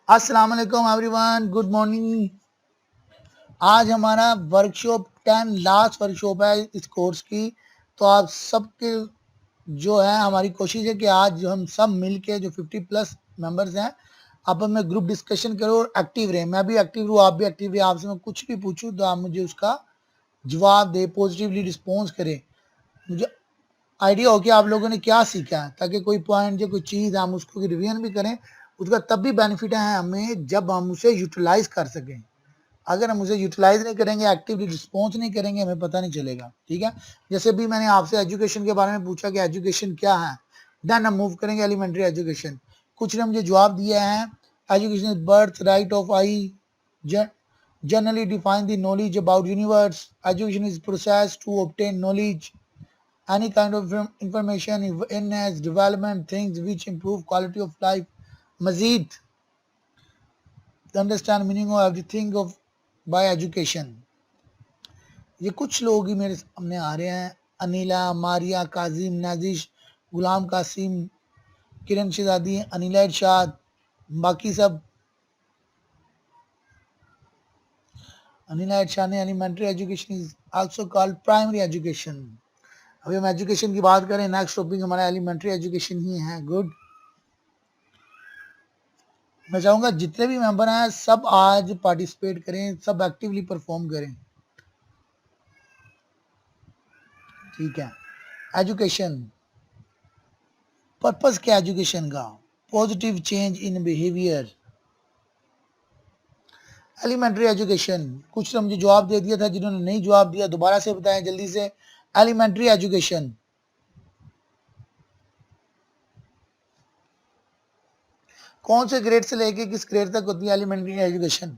अस्सलाम वालेकुम everyone, good morning. आज हमारा वर्कशॉप 10 लास्ट वर्कशॉप है इस कोर्स की। तो आप सबके जो है हमारी कोशिश है कि आज हम सब मिल के जो 50 प्लस मेंबर्स हैं आपस में ग्रुप डिस्कशन करो और एक्टिव रहे। मैं भी एक्टिव रहूँ, आप भी एक्टिव रहे। आपसे मैं कुछ भी पूछूँ तो आप मुझे उसका जवाब दे, पॉजिटिवली रिस्पॉन्स करें। मुझे आइडिया हो कि आप लोगों ने क्या सीखा है, ताकि कोई पॉइंट या कोई चीज़ हम उसको रिवीजन भी करें। उसका तब भी बेनिफिट है हमें जब हम उसे यूटिलाइज कर सकें। अगर हम उसे यूटिलाइज नहीं करेंगे, एक्टिवली रिस्पॉन्स नहीं करेंगे, हमें पता नहीं चलेगा। ठीक है, जैसे भी मैंने आपसे एजुकेशन के बारे में पूछा कि एजुकेशन क्या है, देन हम मूव करेंगे एलिमेंट्री एजुकेशन। कुछ ने मुझे जवाब दिया है, education is birth right of I, generally define the knowledge about universe. Education is process to obtain knowledge, any kind of information, awareness, development, things which improve quality of life. Mazid, understand meaning of everything of by education. ये कुछ लोग ही मेरे सामने आ रहे हैं, अनिला, मारिया, काजिम, नाजिश, गुलाम कासिम, किरण शहजादी, अनिला इरशाद, बाकी सब। अनिला इरशाद ने elementary education is also called primary education. अभी हम एजुकेशन की बात करें, नेक्स्ट टॉपिक हमारा एलिमेंट्री एजुकेशन ही है। गुड। मैं चाहूँगा जितने भी मेंबर हैं सब आज पार्टिसिपेट करें, सब एक्टिवली परफॉर्म करें। ठीक है, एजुकेशन पर्पस क्या एजुकेशन का? Positive change in behaviour. Elementary education, कुछ ने मुझे जवाब दे दिया था, जिन्होंने नहीं जवाब दिया दोबारा से बताएं जल्दी से। एलिमेंट्री एजुकेशन कौन से ग्रेड से लेके किस ग्रेड तक होती है elementary education?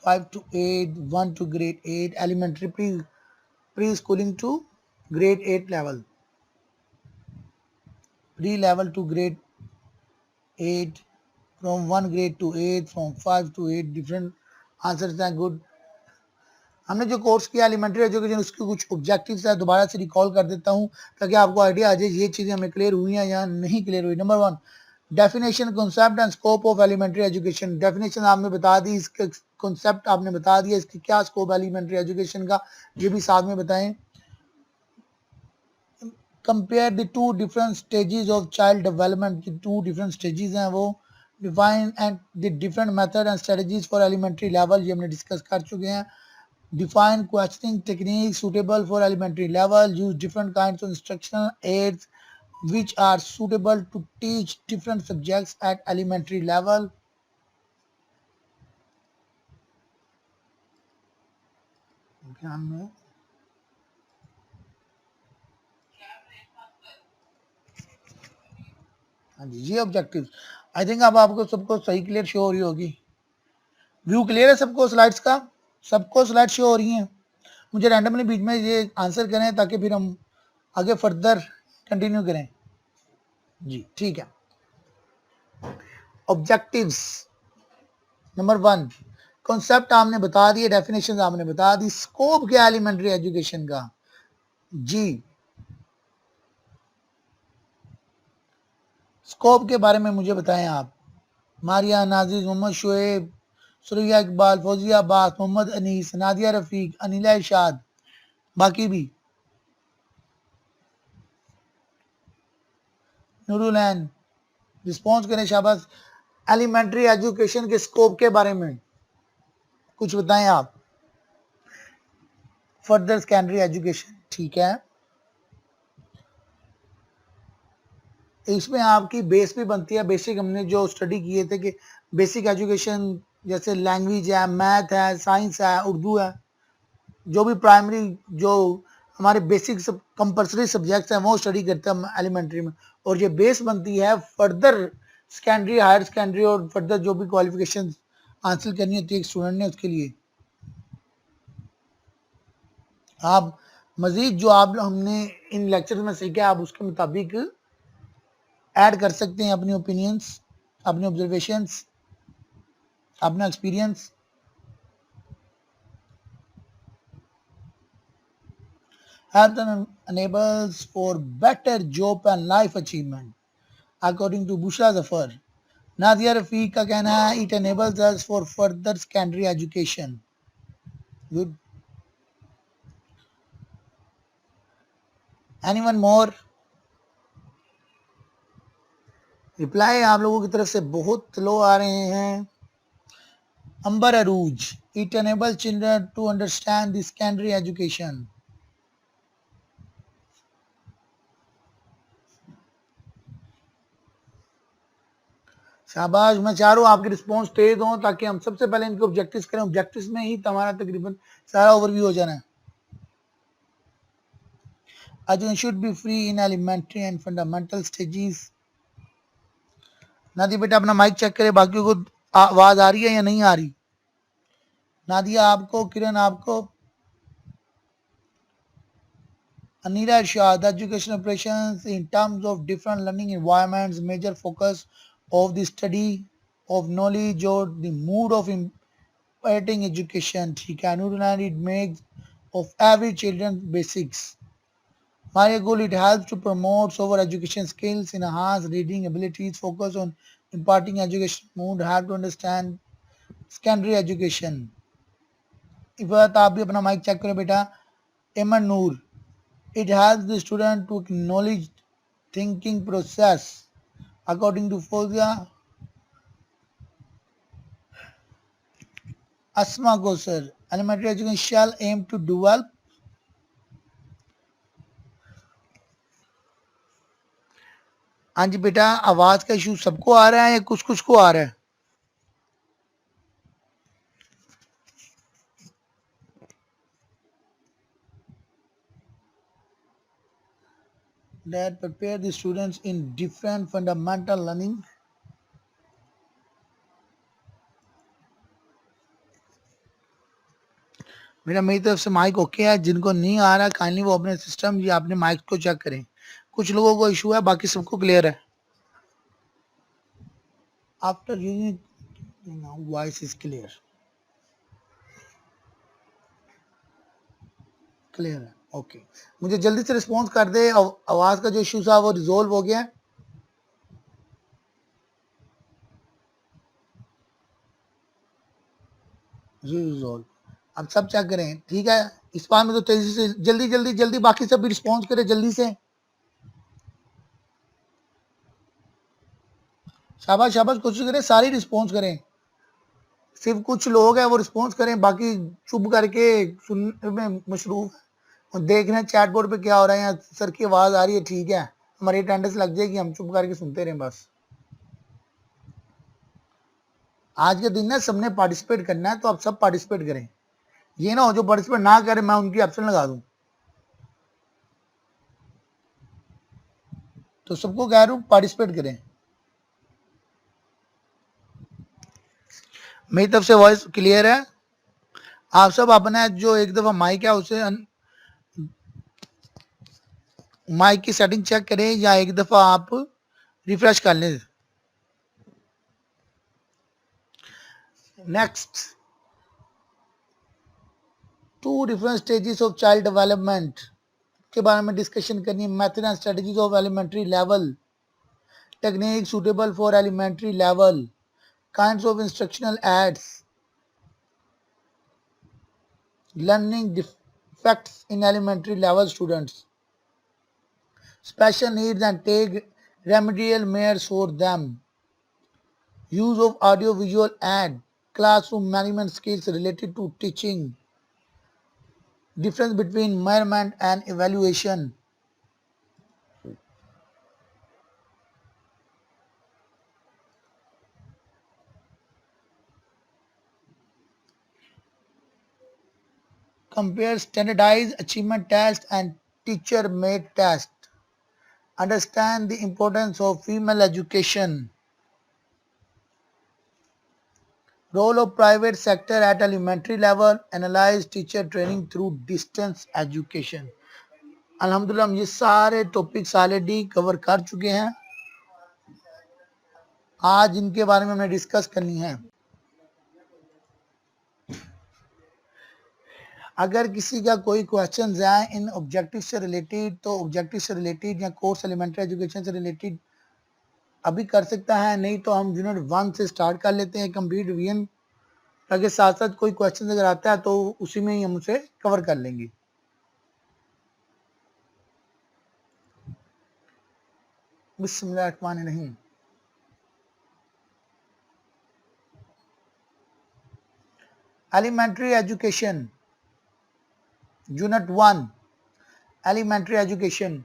Five to eight, 1 to grade 8, elementary pre schooling to grade 8 level, pre level to grade 8, from 1 grade to 8, from 5 to 8, different answers हैं। गुड। हमने जो कोर्स किया एलिमेंट्री एजुकेशन, उसके कुछ ऑब्जेक्टिव्स है, दोबारा से रिकॉल कर देता हूँ ताकि आपको आइडिया आ जाए ये चीज़ें हमें क्लियर हुई हैं या नहीं क्लियर हुई। Number 1, definition, concept and scope of elementary education. Definition आपने बता दी, इसका कॉन्सेप्ट आपने बता दिया, इसकी क्या स्कोप एलिमेंट्री एजुकेशन का ये भी साथ में बताएं। Compare the two different stages of child development, की टू डिफरेंट स्टेजेस हैं वो। Define and the different method and strategies for elementary level, ये हमने डिस्कस कर चुके हैं। Define questioning techniques suitable for elementary level. Use different kinds of instructional aids which are suitable to teach different subjects at elementary level. ध्यान में हाँ जी, ये objective I think अब आपको सबको सही क्लियर शो हो रही होगी। व्यू क्लियर है सबको स्लाइड्स का? सबको स्लाइड शो हो रही हैं? मुझे रैंडमली बीच में ये आंसर करें ताकि फिर हम आगे फर्दर कंटिन्यू करें। जी ठीक है। ऑब्जेक्टिव्स नंबर 1, कॉन्सेप्ट आपने बता दिए, डेफिनेशन आपने बता दी, स्कोप क्या एलिमेंट्री एजुकेशन का? जी, स्कोप के बारे में मुझे बताएं आप। मारिया, नाजिज, मोहम्मद शुएब, सुरैया इकबाल, फौजिया अब्बास, मोहम्मद अनीस, नादिया रफीक, अनिला इरशाद, बाकी भी। नूरुलैन, रिस्पॉन्स करें, शाबाश। एलिमेंट्री एजुकेशन के स्कोप के बारे में कुछ बताएं आप। फर्दर सेकेंडरी एजुकेशन, ठीक है, इसमें आपकी बेस भी बनती है। बेसिक हमने जो स्टडी किए थे कि बेसिक एजुकेशन जैसे लैंग्वेज है, मैथ है, साइंस है, उर्दू है, जो भी प्राइमरी जो हमारे बेसिक सब कंपल्सरी सब्जेक्ट्स हैं वो स्टडी करते हैं हम एलिमेंट्री में। और ये बेस बनती है फर्दर सेकेंडरी, हायर सेकेंडरी और फर्दर जो भी क्वालिफिकेशन हासिल करनी होती है एक स्टूडेंट ने, उसके लिए। आप मजीद जो आप हमने इन लेक्चर में सीखा आप उसके मुताबिक ऐड कर सकते हैं अपनी ओपिनियंस, अपनी ऑब्जर्वेशंस। अपना experience. Health enables for better job and life achievement according to Bushra Zafar। Nadia Rafiq का कहना है it enables us for further secondary education। Good। Anyone more? Reply आप लोगों की तरफ से बहुत लो आ रहे हैं। अंबर अरूज, it enables children to understand the secondary education। शाबाश, मैं चाह रहा हूँ आपके रिस्पॉन्स तेज हो ताकि हम सबसे पहले इनके ऑब्जेक्टिव्स करें। ऑब्जेक्टिव्स में ही हमारा तकरीबन सारा ओवरव्यू हो जाना है। Education should be free in elementary and fundamental stages। Nadia बेटा अपना माइक चेक करें, बाकियों को आवाज आ रही है या नहीं आ रही? नादिया आपको, किरण आपको, Anira Irshad, education operations in terms of different learning environments, major focus of the study of knowledge or the mood of imparting education। ठीक है, Nurullah, it makes of every children basics। My goal, it helps to promote over education skills, enhance reading abilities, focus on imparting education mood, help to understand secondary education। Iffat आप भी अपना mic check करें बेटा। एमन नूर, it helps the student to acknowledge thinking process according to Fozia। Asma Gosar, elementary education shall aim to develop। हाँ जी बेटा, आवाज का इशू सबको आ रहा है या कुछ कुछ को आ रहा है? That prepare the students in different fundamental learning। मेरा मेरी तरफ से माइक ओके है। जिनको नहीं आ रहा काइंडली वो अपने सिस्टम या अपने माइक को चेक करें। कुछ लोगों को इशू है, बाकी सबको क्लियर है। After using voice is clear, clear है, ओके। मुझे जल्दी से रिस्पॉन्स कर दे। आवाज का जो इशू था वो रिजोल्व हो गया। रिजोल्व, अब सब चेक करें, ठीक है। इस बार में तो तेजी से जल्दी जल्दी जल्दी बाकी सब भी रिस्पॉन्स करें जल्दी से। शाबाश शाबाश, कोशिश करें सारी रिस्पॉन्स करें। सिर्फ कुछ लोग हैं वो रिस्पॉन्स करें, बाकी चुप करके सुनने में मशरूफ और देख रहे हैं चैट बोर्ड पे क्या हो रहा है। या सर की आवाज आ रही है, ठीक है, हमारी अटेंडेंस लग जाएगी, हम चुप करके सुनते रहें बस। आज के दिन ना सबने पार्टिसिपेट करना है, तो आप सब पार्टिसिपेट करें। ये ना हो जो पार्टिसिपेट ना करें मैं उनकी एब्सेंट लगा दूं। तो सबको कह रहा हूं पार्टिसिपेट करें। मेरी तरफ से वॉइस क्लियर है। आप सब अपना जो एक दफा माइक है उसे माइक की सेटिंग चेक करें या एक दफा आप रिफ्रेश कर लें। Next, two different stages of child development के बारे में डिस्कशन करनी है। Method and strategies of elementary level, technique suitable for elementary level, kinds of instructional aids, learning defects in elementary level students, special needs and take remedial measures for them, use of audio visual and classroom management skills related to teaching, difference between measurement and evaluation। Compare standardized achievement test and teacher made test, understand the importance of female education, role of private sector at elementary level, analyze teacher training through distance education। अल्हम्दुलिल्लाह हम ये सारे topics already cover कर चुके हैं। आज इनके बारे में हमने डिस्कस करनी है। अगर किसी का कोई क्वेश्चन है इन ऑब्जेक्टिव से रिलेटेड तो ऑब्जेक्टिव से रिलेटेड या कोर्स एलिमेंट्री एजुकेशन से रिलेटेड अभी कर सकता है, नहीं तो हम यूनिट 1 से स्टार्ट कर लेते हैं कंप्लीट रिवीजन। अगर साथ साथ कोई क्वेश्चन अगर आता है तो उसी में ही हम उसे कवर कर लेंगे। बिस्मिल्लाहिर्रहमानिर्रहीम। Elementary education unit 1 elementary education.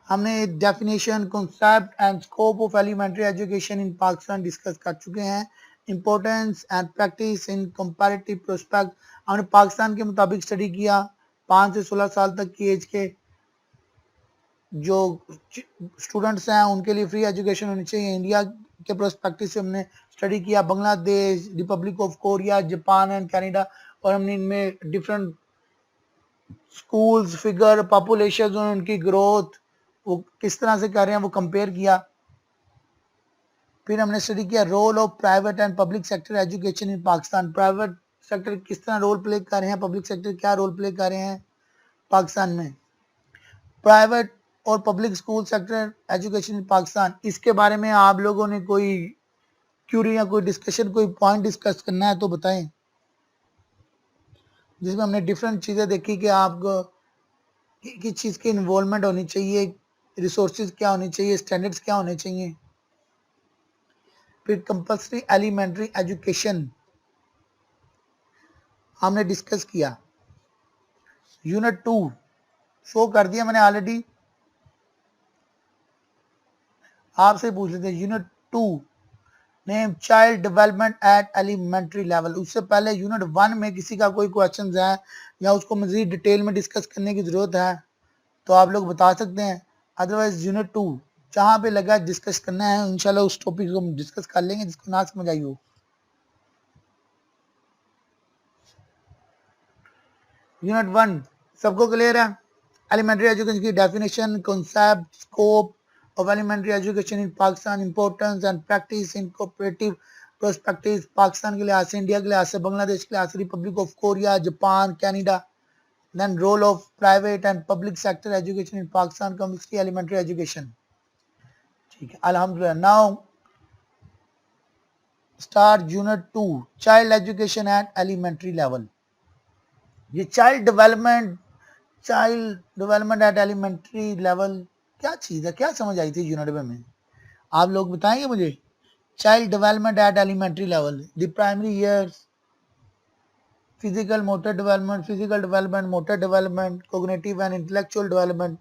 हमने definition, concept and scope of elementary education in Pakistan discuss कर चुके हैं। Importance and practice in comparative prospect हमने पाकिस्तान के मुताबिक स्टडी किया। 5 से 16 साल तक की एज के जो स्टूडेंट्स हैं उनके लिए फ्री एजुकेशन होनी चाहिए। इंडिया के प्रोस्पेक्टिव से हमने स्टडी किया Bangladesh, Republic of Korea, Japan and Canada, और हमने इनमें डिफरेंट स्कूल्स, फिगर, पॉपुलेशन और उनकी ग्रोथ वो किस तरह से कर रहे हैं वो कंपेयर किया। फिर हमने स्टडी किया role of private and public sector education in Pakistan. Private sector किस तरह रोल प्ले कर रहे हैं, पब्लिक सेक्टर क्या रोल प्ले कर रहे हैं पाकिस्तान में। प्राइवेट और public school sector education in Pakistan, इसके बारे में आप लोगों ने कोई क्यूरी या कोई डिस्कशन, कोई पॉइंट डिस्कस करना है तो बताएं, जिसमें हमने डिफरेंट चीज़ें देखी कि आपको किस चीज़ की इन्वॉल्वमेंट होनी चाहिए, रिसोर्सेज क्या होनी चाहिए, स्टैंडर्ड्स क्या होने चाहिए। फिर कंपल्सरी एलिमेंट्री एजुकेशन हमने डिस्कस किया। यूनिट 2 शो कर दिया मैंने ऑलरेडी, आपसे पूछ लेते हैं। Unit 2 name child development at elementary level. उससे पहले यूनिट 1 में किसी का कोई क्वेश्चन है या उसको मजीद डिटेल में डिस्कस करने की जरूरत है तो आप लोग बता सकते हैं। अदरवाइज यूनिट 2 जहाँ पे लगा डिस्कस करना है इंशाल्लाह उस टॉपिक को हम डिस्कस कर लेंगे, जिसको ना समझ आई हो। यूनिट 1 सबको क्लियर है। एलिमेंट्री एजुकेशन की definition, concept, scope of elementary education in Pakistan, importance and practice in cooperative prospective, Pakistan के लिहाज से, इंडिया के लिहाज से, बांग्लादेश के लिहाज से, republic of Korea, Japan, Canada. Then role of private and public sector education in Pakistan, compulsory elementary education. ठीक है, अल्हम्दुलिल्लाह। Now start unit 2 child education at elementary level. ये child development at elementary level क्या चीज़ है, क्या समझ आई थी यूनिट में आप लोग बताएंगे मुझे। Child development at elementary level, the primary years, physical development, motor development, cognitive and intellectual development.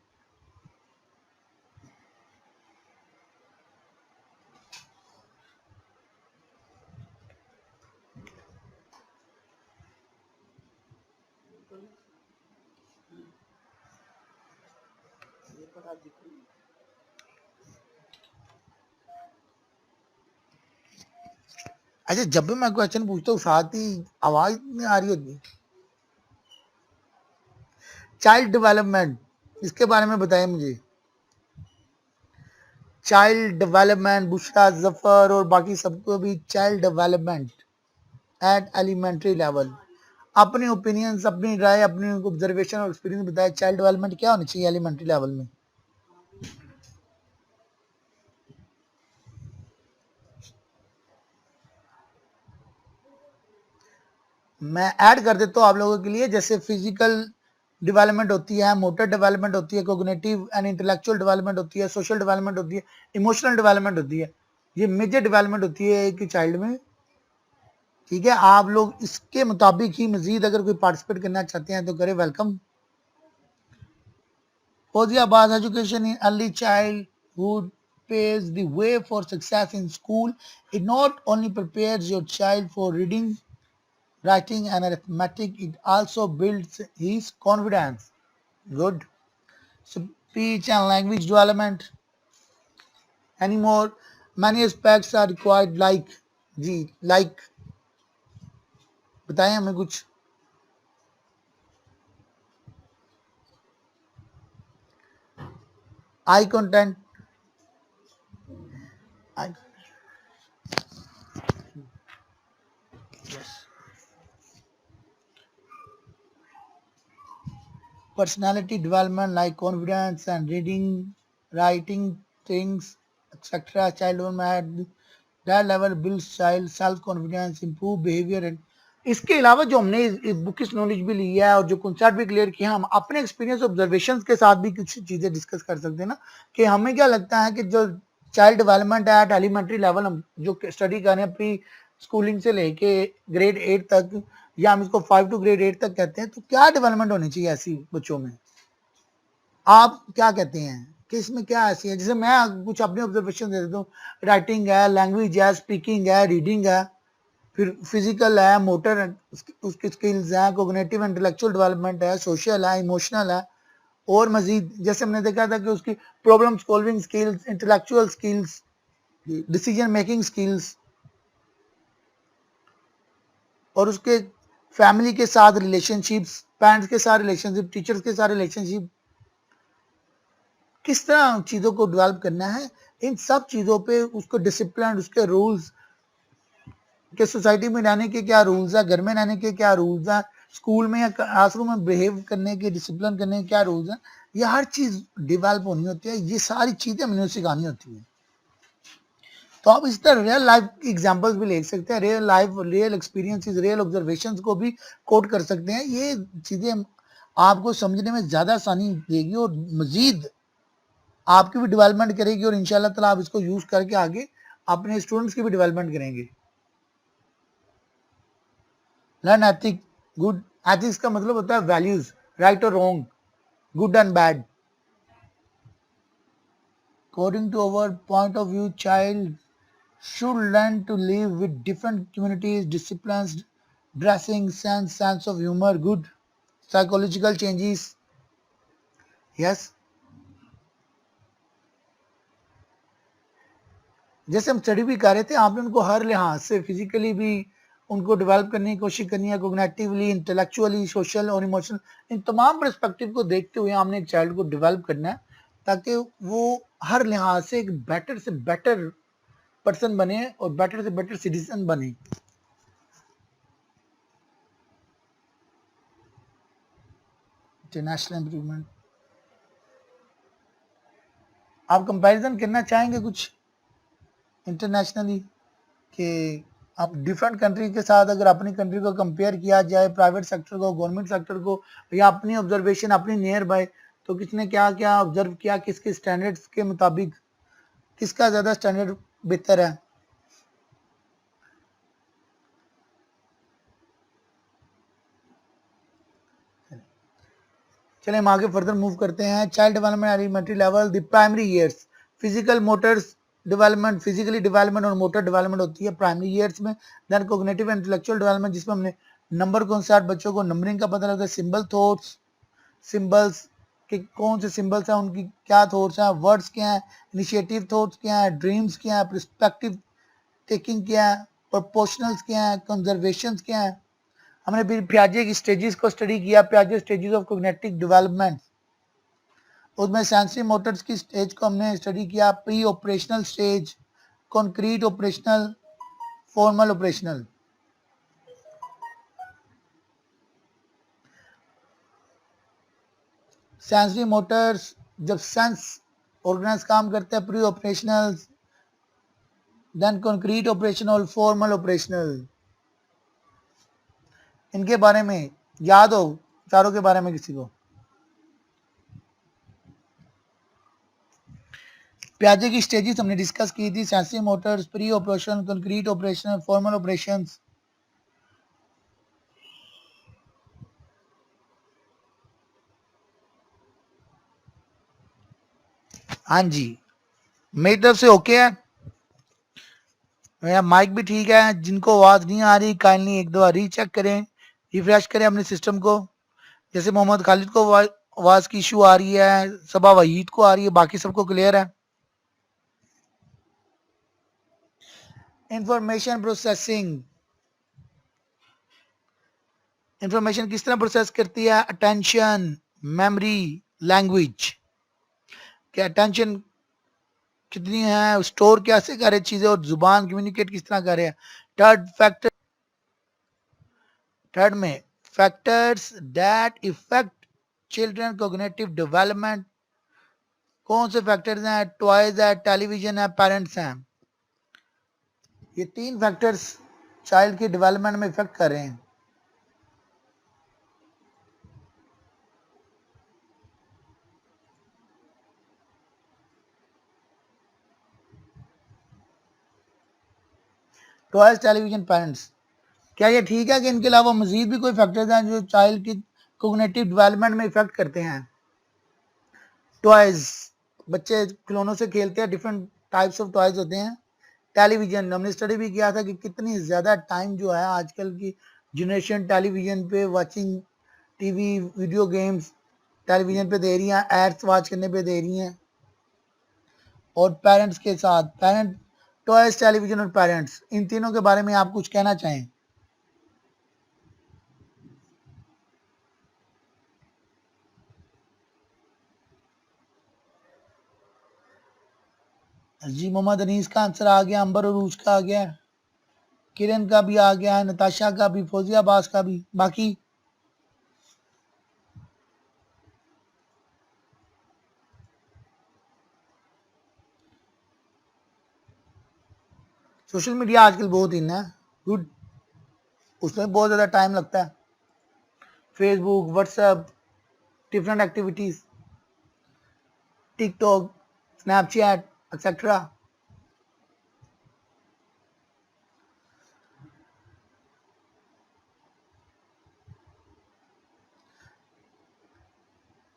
अच्छा, जब भी मैं क्वेश्चन पूछता हूँ साथ ही आवाज नहीं आ रही होती। चाइल्ड डेवलपमेंट, इसके बारे में बताएं मुझे। चाइल्ड डेवलपमेंट, बुशरा, जफर और बाकी सबको भी child development at elementary level, अपनी ओपिनियंस, अपनी राय, अपनी ऑब्जर्वेशन और एक्सपीरियंस बताया। चाइल्ड डेवलपमेंट क्या होनी चाहिए एलिमेंट्री लेवल में। मैं ऐड कर देता हूँ आप लोगों के लिए, जैसे फिजिकल डेवलपमेंट होती है, मोटर डेवलपमेंट होती है, कोग्निटिव एंड इंटेलेक्चुअल डेवलपमेंट होती है, सोशल डेवलपमेंट होती है, इमोशनल डेवलपमेंट होती है। ये मेजर डेवलपमेंट होती है एक चाइल्ड में। ठीक है, आप लोग इसके मुताबिक ही मजीद अगर कोई पार्टिसिपेट करना चाहते हैं तो करें, welcome. Fauziabad education in early childhood paves the way for success in school. It not only prepares your child for reading, writing, and arithmetic, it also builds his confidence. Good. Speech and language development. Anymore, many aspects are required like जी like बताएं हमें कुछ। आई content, eye, yes. personality development like confidence and reading, writing things, etc. Child development at that level builds child self confidence, improve behavior and इसके अलावा जो हमने इस book की नॉलेज भी ली है और जो कॉन्सेप्ट भी क्लियर किया, हम अपने एक्सपीरियंस ऑब्जर्वेशन के साथ भी कुछ चीजें डिस्कस कर सकते हैं ना, कि हमें क्या लगता है कि जो चाइल्ड डेवलपमेंट है एट एलिमेंट्री लेवल, हम जो स्टडी कर रहे हैं प्री स्कूलिंग से लेके ग्रेड 8 तक, या हम इसको 5 टू ग्रेड 8 तक कहते हैं, तो क्या डेवलपमेंट होनी चाहिए ऐसी बच्चों में? आप क्या कहते हैं कि इसमें क्या ऐसी है? जैसे मैं कुछ अपने ऑब्जर्वेशन दे देता हूँ, राइटिंग है, लैंग्वेज है, स्पीकिंग है, रीडिंग है, फिर फिजिकल है, मोटर उसकी स्किल्स है, कोग्निटिव इंटेलेक्चुअल डेवलपमेंट है, सोशल है, इमोशनल है, और मजीद जैसे हमने देखा था कि उसकी problem solving skills, intellectual skills, decision making skills, और उसके फैमिली के साथ रिलेशनशिप्स, पेरेंट्स के साथ रिलेशनशिप, टीचर्स के साथ रिलेशनशिप, किस तरह चीजों को डेवलप करना है, इन सब चीजों पे उसको डिसिप्लिन, उसके रूल्स कि सोसाइटी में रहने के क्या रूल्स है, घर में रहने के क्या रूल्स हैं, स्कूल में या क्लासरूम में बिहेव करने के, डिसिप्लिन करने के क्या रूल्स हैं, ये हर चीज डेवलप होनी होती है, ये सारी चीजें हमने सिखानी होती है। तो आप इस तरह रियल लाइफ एग्जांपल्स भी ले सकते हैं, real life, real experiences, real observations को भी कोट कर सकते हैं। ये चीजें आपको समझने में ज्यादा आसानी देगी और मजीद आपकी भी डेवलपमेंट करेगी, और इंशाल्लाह ताला आप इसको यूज करके आगे अपने स्टूडेंट्स की भी डेवलपमेंट करेंगे। लर्न एथिक, गुड एथिक्स का मतलब होता है वैल्यूज, राइट और wrong, good and bad. According to our point of view, child should learn to live with different communities, disciplines, dressing sense of humor, good psychological changes. Yes, जैसे हम study भी कर रहे थे, आपने उनको हर लिहाज से फिजिकली भी उनको डेवलप करने की कोशिश करनी है, कोग्निटिवली, इंटेलेक्चुअली, सोशल और इमोशनल, इन तमाम पर्सपेक्टिव को देखते हुए हमने एक चाइल्ड को डेवलप करना है, ताकि वो हर लिहाज से एक बेटर से बेटर पर्सन बने और बेटर से बेटर सिटीजन बने। इंटरनेशनल इंप्रूवमेंट, आप कंपैरिजन करना चाहेंगे कुछ इंटरनेशनली, कि आप डिफरेंट कंट्री के साथ अगर अपनी कंट्री को कंपेयर किया जाए, प्राइवेट सेक्टर को, गवर्नमेंट सेक्टर को, या अपनी ऑब्जर्वेशन अपनी नियर बाय, तो किसने क्या क्या ऑब्जर्व किया, किसके स्टैंडर्ड्स के मुताबिक किसका ज्यादा स्टैंडर्ड बेहतर है? चलिए हम आगे फर्दर मूव करते हैं। Child development elementary level, the primary years, physical motors development, physically development और मोटर डेवलपमेंट होती है प्राइमरी ईयर्स में। देन कोग्निटिव इंटेलेक्चुअल डेवलपमेंट, जिसमें हमने नंबर कॉन्सेप्ट, बच्चों को नंबरिंग का पता लगता है, सिंबल थॉट्स, सिंबल्स के कौन से सिंबल्स हैं, उनकी क्या थॉट्स हैं, वर्ड्स क्या हैं, इनिशिएटिव थॉट्स क्या है, ड्रीम्स क्या है, पर्सपेक्टिव टेकिंग क्या है, प्रोपोर्शनल्स क्या है, कंजर्वेशंस क्या है। हमने फिर पियाजे की स्टेजेस को स्टडी किया, पियाजे स्टेजेस ऑफ कोग्निटिव डेवलपमेंट, उसमें सेंसरी मोटर्स की स्टेज को हमने स्टडी किया, pre operational stage, concrete operational, formal operational. Sensory motors जब सेंस ऑर्गेन्स काम करते हैं, pre operational, then concrete operational, formal operational. इनके बारे में याद हो चारों के बारे में किसी को? पियाजे की स्टेजेस हमने डिस्कस की थी, sensory Motors, pre operation, concrete operation, formal operations. हाँ जी, मेरी तरफ से ओके है, मेरा माइक भी ठीक है। जिनको आवाज नहीं आ रही काइंडली एक दो बार रीचेक करें, रिफ्रेश करें अपने सिस्टम को। जैसे मोहम्मद खालिद को आवाज की इशू आ रही है, सबा वहीद को आ रही है, बाकी सबको क्लियर है। इंफॉर्मेशन प्रोसेसिंग, इंफॉर्मेशन किस तरह प्रोसेस करती है? Attention, memory, language. क्या अटेंशन कितनी है, स्टोर कैसे करे चीजें, और जुबान कम्युनिकेट किस तरह करे। थर्ड फैक्टर, थर्ड में factors that effect children cognitive development, कौन से फैक्टर्स हैं? टॉयज है, टेलीविजन है, पेरेंट्स हैं। ये 3 फैक्टर्स चाइल्ड की डेवलपमेंट में इफेक्ट कर रहे हैं। Toys, television, parents. क्या ये ठीक है कि इनके अलावा मजीद भी कोई फैक्टर्स हैं जो चाइल्ड की कोग्निटिव डेवलपमेंट में इफेक्ट करते हैं? टॉयज, बच्चे खिलौनों से खेलते हैं, डिफरेंट टाइप्स ऑफ टॉयज होते हैं। टेलीविजन, हमने स्टडी भी किया था कि कितनी ज़्यादा टाइम जो है आजकल की जनरेशन टेलीविजन पे watching, TV, video games television पे दे रही हैं, एड्स वॉच करने पे दे रही हैं। और पेरेंट्स के साथ, पेरेंट, टॉयज, टेलीविजन और पेरेंट्स, इन तीनों के बारे में आप कुछ कहना चाहें? जी, मोहम्मद अनीस का आंसर आ गया, अंबर उरूज का आ गया, किरण का भी आ गया है, नताशा का भी, फौजिया अब्बास का भी। बाकी सोशल मीडिया आजकल बहुत इन है, गुड, उसमें बहुत ज़्यादा टाइम लगता है। Facebook, WhatsApp, different activities, TikTok, Snapchat etcetera.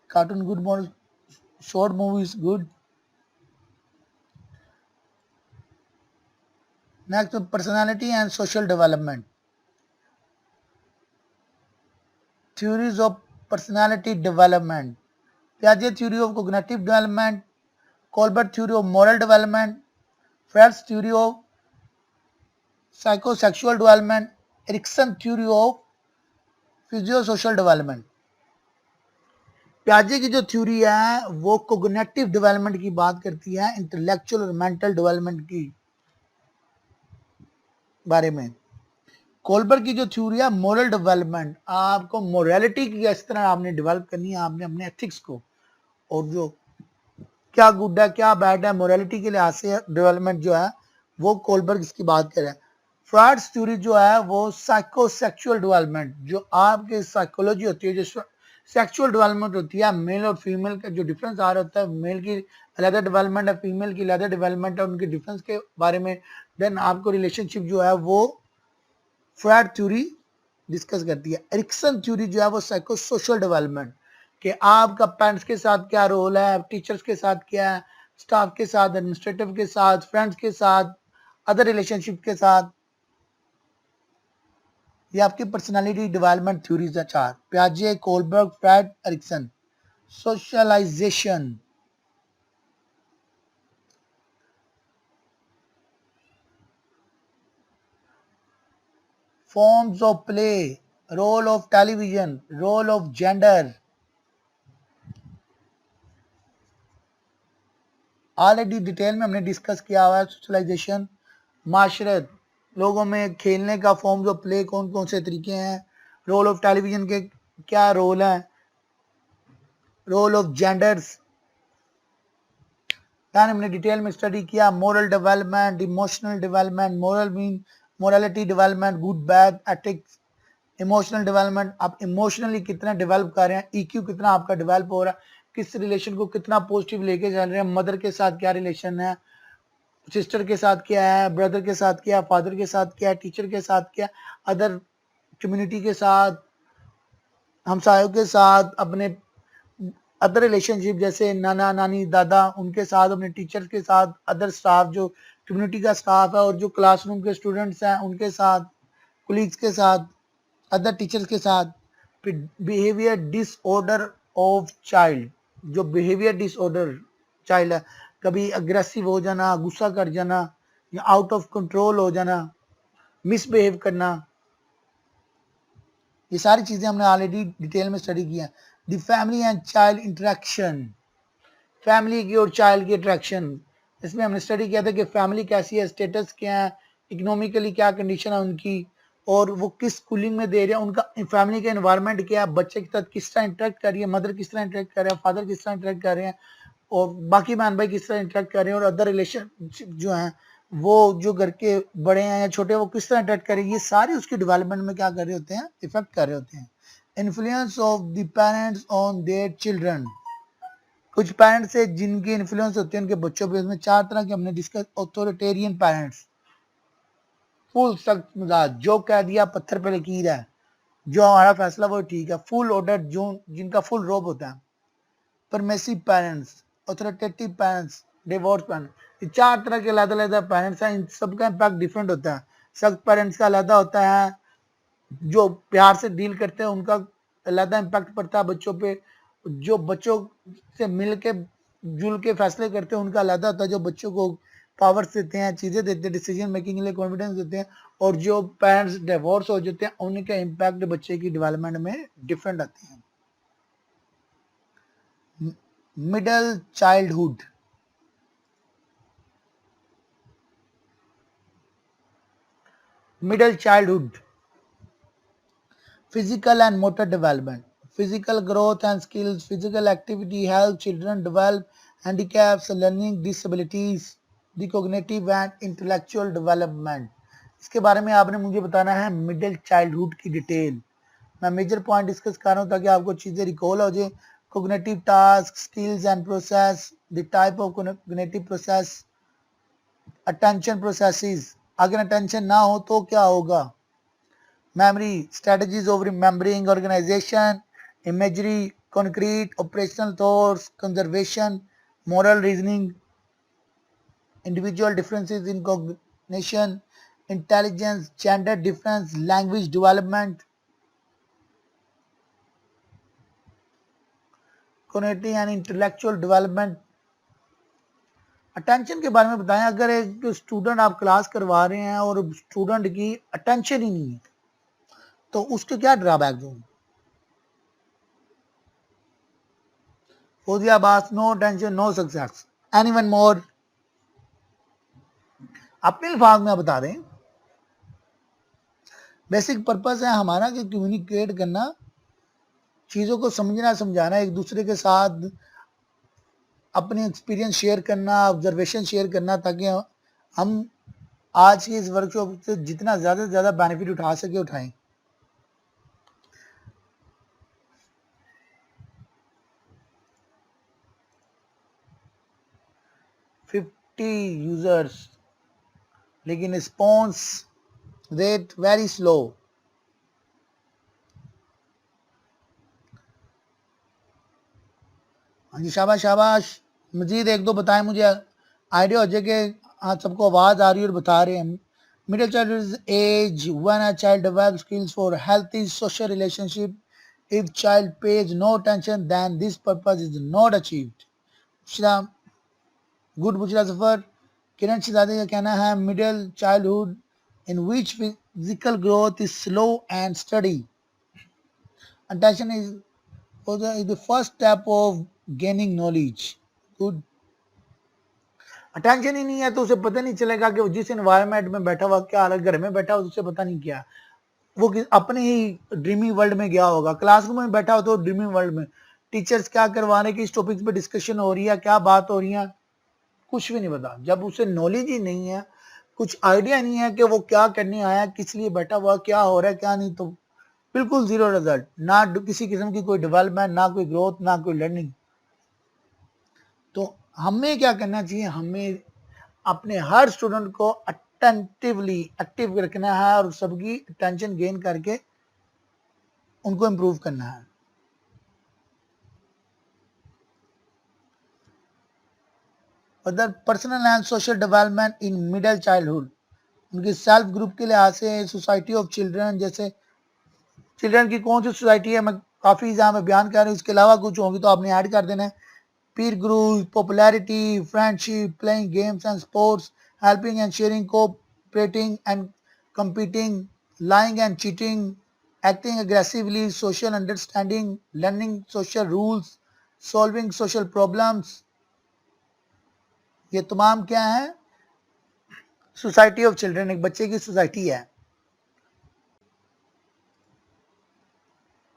Cartoon good, model, short movies good. Next, personality and social development, theories of personality development, Piaget theory of cognitive development, Colbert theory of moral development, Freud's theory of psychosexual development, Erikson theory of physiosocial development। प्याजे की जो theory है वो cognitive development की बात करती है, intellectual और mental development की बारे में। कोलबर की जो थ्योरी है मोरल डेवलपमेंट, आपको मोरालिटी की इस तरह आपने डेवलप करनी है, आपने अपने एथिक्स को, और जो क्या गुड है क्या बैड है मोरालिटी के लिहाज से डेवलपमेंट जो है वो कोलबर्ग इसकी बात कर रहे हैं। फ्रॉड्स थ्योरी जो है वो साइकोसेक्सुअल डेवलपमेंट, जो आपके साइकोलॉजी होती है, जो सेक्सुअल डेवलपमेंट होती है, मेल और फीमेल का जो डिफरेंस आ रहा होता है, मेल की अलग डेवलपमेंट है, फीमेल की अलग डेवलपमेंट है, उनके डिफरेंस के बारे में देन आपको रिलेशनशिप जो है वो फ्रॉड थ्योरी डिस्कस करती है। एरिक्सन थ्योरी जो है वो साइको सोशल डेवलपमेंट, कि आपका पेरेंट्स के साथ क्या रोल है, टीचर्स के साथ क्या है, स्टाफ के साथ, एडमिनिस्ट्रेटिव के साथ, फ्रेंड्स के साथ, अदर रिलेशनशिप के साथ। ये आपकी पर्सनालिटी डेवलपमेंट थ्योरीज है 4, प्याजे, Kohlberg, Freud, Erikson. Socialisation, forms of play, role of television, role of gender। Already detail में हमने डिस्कस किया हुआ है सोशलाइजेशन। माशरत, लोगों में खेलने का फॉर्म्स ऑफ प्ले कौन कौन से तरीके हैं, रोल ऑफ टेलीविजन के क्या रोल है, रोल ऑफ जेंडर्स, यानी हमने डिटेल में स्टडी किया। Moral development, emotional development, moral mean morality development, good bad ethics, emotional development, आप इमोशनली कितना डेवलप कर रहे हैं, ईक्यू कितना आपका डेवलप हो रहा है, किस रिलेशन को कितना पॉजिटिव लेके चल रहे हैं, मदर के साथ क्या रिलेशन है, सिस्टर के साथ क्या है, ब्रदर के साथ क्या, फादर के साथ क्या, टीचर के साथ क्या, अदर कम्युनिटी के साथ, हमसायों के साथ, अपने अदर रिलेशनशिप जैसे नाना नानी दादा उनके साथ, अपने टीचर्स के साथ, अदर स्टाफ जो कम्युनिटी का स्टाफ है और जो क्लासरूम के स्टूडेंट्स हैं उनके साथ, कुलीग्स के साथ, अदर टीचर्स के साथ। फिर बिहेवियर डिसऑर्डर ऑफ चाइल्ड, जो बिहेवियर डिसऑर्डर चाइल्ड है, कभी अग्रेसिव हो जाना, गुस्सा कर जाना, या आउट ऑफ कंट्रोल हो जाना, मिसबिहेव करना, ये सारी चीजें हमने ऑलरेडी डिटेल में स्टडी किया। The family and child interaction, family की और चाइल्ड की इंटरेक्शन, इसमें हमने स्टडी किया था कि फैमिली कैसी है, स्टेटस क्या है, इकोनॉमिकली क्या कंडीशन है उनकी, और वो किस स्कूलिंग में दे रहे हैं, उनका फैमिली का एनवायरनमेंट क्या है, बच्चे के साथ किस तरह इंटरेक्ट कर रही है, मदर किस तरह इंटरेक्ट कर रहे हैं, फादर किस तरह इंटरेक्ट कर रहे हैं, और बाकी बहन भाई किस तरह इंटरेक्ट कर रहे हैं, और अदर रिलेशनशिप जो हैं वो जो घर के बड़े हैं या छोटे वो किस तरह इंटरेक्ट कर रहे हैं, ये सारे उसके डेवलपमेंट में क्या कर रहे होते हैं, इफेक्ट कर रहे होते हैं। Influence of the parents on their children, कुछ पेरेंट्स से जिनके इन्फ्लुएंस होते हैं उनके बच्चों पे, उसमें 4 तरह के हमने डिस्कस। ऑथोरिटेरियन पेरेंट्स, फुल सख्त मिजाज, जो कह दिया पत्थर पे लकीर है, जो हमारा फैसला वो ठीक है। फुल ऑर्डर, जो जिनका फुल रोब होता है। Permissive parents, authoritative parents, divorce parents, ये 4 तरह के अलग अलग पेरेंट्स हैं। इन सबका इम्पैक्ट डिफरेंट होता है। सख्त पेरेंट्स का अलग होता है, जो प्यार से डील करते हैं उनका अलग इम्पैक्ट पड़ता है बच्चों पे। जो बच्चों से मिल के जुल के फैसले करते हैं उनका अलग होता है। जो बच्चों को पावर्स देते हैं, चीजें देते हैं, डिसीजन मेकिंग के लिए कॉन्फिडेंस देते हैं। और जो पेरेंट्स डिवोर्स हो जाते हैं उनका इम्पैक्ट बच्चे की डेवलपमेंट में डिफरेंट आते हैं। Middle childhood, middle childhood, physical and motor development, physical growth and skills, physical activity help children develop handicaps, learning disabilities, the cognitive and intellectual development। इसके बारे में आपने मुझे बताना है मिडिल चाइल्डहुड की डिटेल। मैं मेजर पॉइंट डिस्कस कर रहा हूँ ताकि आपको चीजें रिकॉल हो जाए। cognitive tasks, skills and process, the type of cognitive process, attention processes, अगर attention ना हो तो क्या होगा, memory, strategies of remembering, organization, imagery, concrete, operational thoughts, conservation, moral reasoning, individual differences in cognition, intelligence, gender difference, language development, cognitive and intellectual development। Attention के बारे में बताएं। अगर एक स्टूडेंट आप क्लास करवा रहे हैं और स्टूडेंट की अटेंशन ही नहीं है तो उसके क्या ड्रॉबैक्स होंगे। Fauziabad, no attention, no success. Anyone more? अपने अल्फाज में बता दें। बेसिक पर्पस है हमारा कि कम्युनिकेट करना, चीज़ों को समझना समझाना, एक दूसरे के साथ अपने एक्सपीरियंस शेयर करना, ऑब्जर्वेशन शेयर करना, ताकि हम आज की इस वर्कशॉप से जितना ज़्यादा से ज़्यादा बेनिफिट उठा सके उठाएं। यूजर्स, लेकिन रिस्पॉन्स रेट वेरी स्लो। हाँ जी, शाबाश शाबाश। मजीद एक दो बताएं, मुझे आइडिया हो जाए कि हाँ सबको आवाज़ आ रही है और बता रहे हैं। Middle child age when a child develop skills for healthy social relationship. If child pays no attention then this purpose is not achieved. Good Bushra Safar. Kiran Shahzadi का कहना है middle childhood in which physical growth is slow and steady. Attention is the first step of gaining knowledge. Good. Attention ही नहीं है तो उसे पता नहीं चलेगा कि जिस एनवायरनमेंट में बैठा हुआ क्या हालत, घर में बैठा हुआ उसे पता नहीं क्या, वो अपने ही ड्रीमी वर्ल्ड में गया होगा। क्लासरूम में बैठा हो तो ड्रीमी वर्ल्ड में टीचर्स क्या करवाने की, इस टॉपिक पे डिस्कशन हो रही है, क्या बात हो रही है, कुछ भी नहीं पता। जब उसे नॉलेज ही नहीं है, कुछ आइडिया नहीं है कि वो क्या करने आया, किस लिए बैठा हुआ, क्या हो रहा है क्या नहीं, तो बिल्कुल जीरो रिजल्ट, ना किसी किस्म की कोई डेवलपमेंट, ना कोई ग्रोथ, ना कोई लर्निंग। तो हमें क्या करना चाहिए, हमें अपने हर स्टूडेंट को अटेंटिवली एक्टिव रखना है और सबकी अटेंशन गेन करके उनको इम्प्रूव करना है। Other personal and social development in middle childhood, उनकी सेल्फ ग्रुप के लिहाज से, सोसाइटी ऑफ चिल्ड्रन, जैसे चिल्ड्रन की कौन सी सोसाइटी है, मैं काफ़ी जहाँ में बयान कर रहा हूँ, इसके अलावा कुछ होंगी तो आपने ऐड कर देना है। पीर group, popularity, friendship, playing games and sports, helping and sharing, cooperating and competing, lying and cheating, acting aggressively, social understanding, learning social rules, solving social problems, ये तमाम क्या है, सोसाइटी ऑफ चिल्ड्रन, एक बच्चे की सोसाइटी है।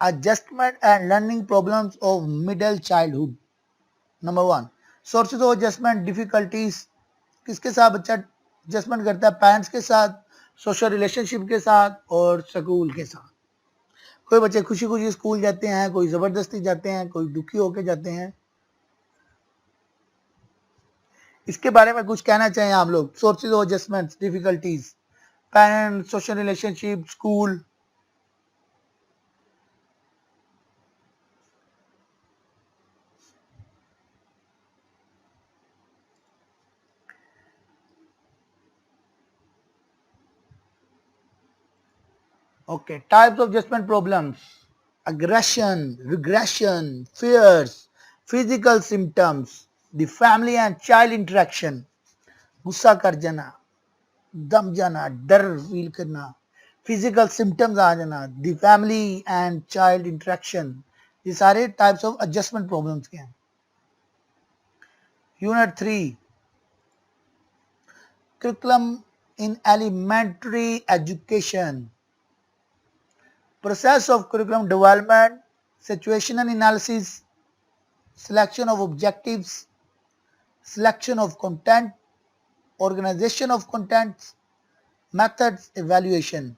adjustment and learning problems of middle childhood. Number 1, sources of adjustment difficulties. किसके साथ बच्चा एडजस्टमेंट करता है? पेरेंट्स के साथ, सोशल रिलेशनशिप के साथ और स्कूल के साथ. कोई बच्चे खुशी खुशी स्कूल जाते हैं, कोई जबरदस्ती जाते हैं, कोई दुखी होके जाते हैं. इसके बारे में कुछ कहना चाहिए आप लोग? Sources of adjustment difficulties, parents, social relationship, school. Okay, types of adjustment problems: aggression, regression, fears, physical symptoms, the family and child interaction, गुस्सा कर जाना, दम जाना, डर फील करना, फिजिकल सिम्टम्स आ जाना, the family and child interaction. ये सारे टाइप्स ऑफ एडजस्टमेंट प्रॉब्लम्स के हैं. Unit 3, curriculum in elementary education. Process of curriculum development, situational analysis, selection of objectives, selection of content, organization of contents, methods, evaluation.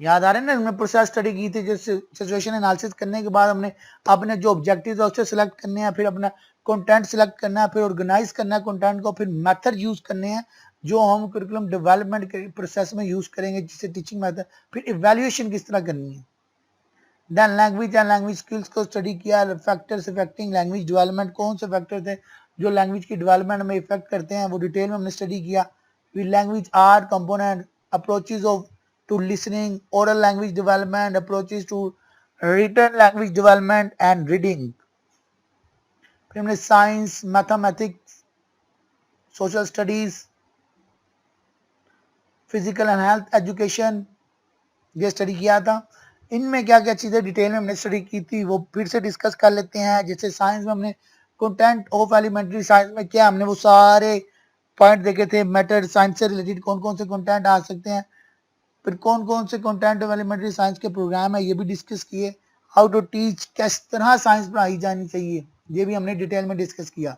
याद आ रहे हैं ना, हमने process study की थी. जैसे सिचुएशन एनालिसिस करने के बाद हमने अपने जो ऑब्जेक्टिव्स है उससे सिलेक्ट करने हैं, फिर अपना कंटेंट सिलेक्ट करना है, फिर ऑर्गेनाइज करना है कंटेंट को, फिर मेथड यूज करने हैं जो हम करिकुलम डेवलपमेंट के प्रोसेस में यूज करेंगे, जिससे टीचिंग मेथड. फिर इवैल्यूएशन किस तरह करनी है. Then language and language skills को स्टडी किया. फैक्टर्स अफेक्टिंग लैंग्वेज डेवलपमेंट, कौन से फैक्टर थे जो लैंग्वेज की डेवलपमेंट में इफेक्ट करते हैं, वो डिटेल में हमने स्टडी किया. फिर language art component, approaches of to listening, oral language development, approaches to written language development and reading. फिर हमने science, mathematics, social studies, physical and health education ये स्टडी किया था. इनमें क्या क्या चीज़ें डिटेल में हमने स्टडी की थी वो फिर से डिस्कस कर लेते हैं. जैसे साइंस में हमने कंटेंट ऑफ एलिमेंट्री साइंस में क्या हमने वो सारे पॉइंट देखे थे. मेथड, साइंस से रिलेटेड कौन कौन से कंटेंट आ सकते हैं, फिर कौन कौन से कंटेंट ऑफ एलिमेंट्री साइंस के प्रोग्राम है ये भी डिस्कस किए. हाउ टू टीच, किस तरह साइंस पढ़ाई जानी चाहिए, ये भी हमने डिटेल में डिस्कस किया.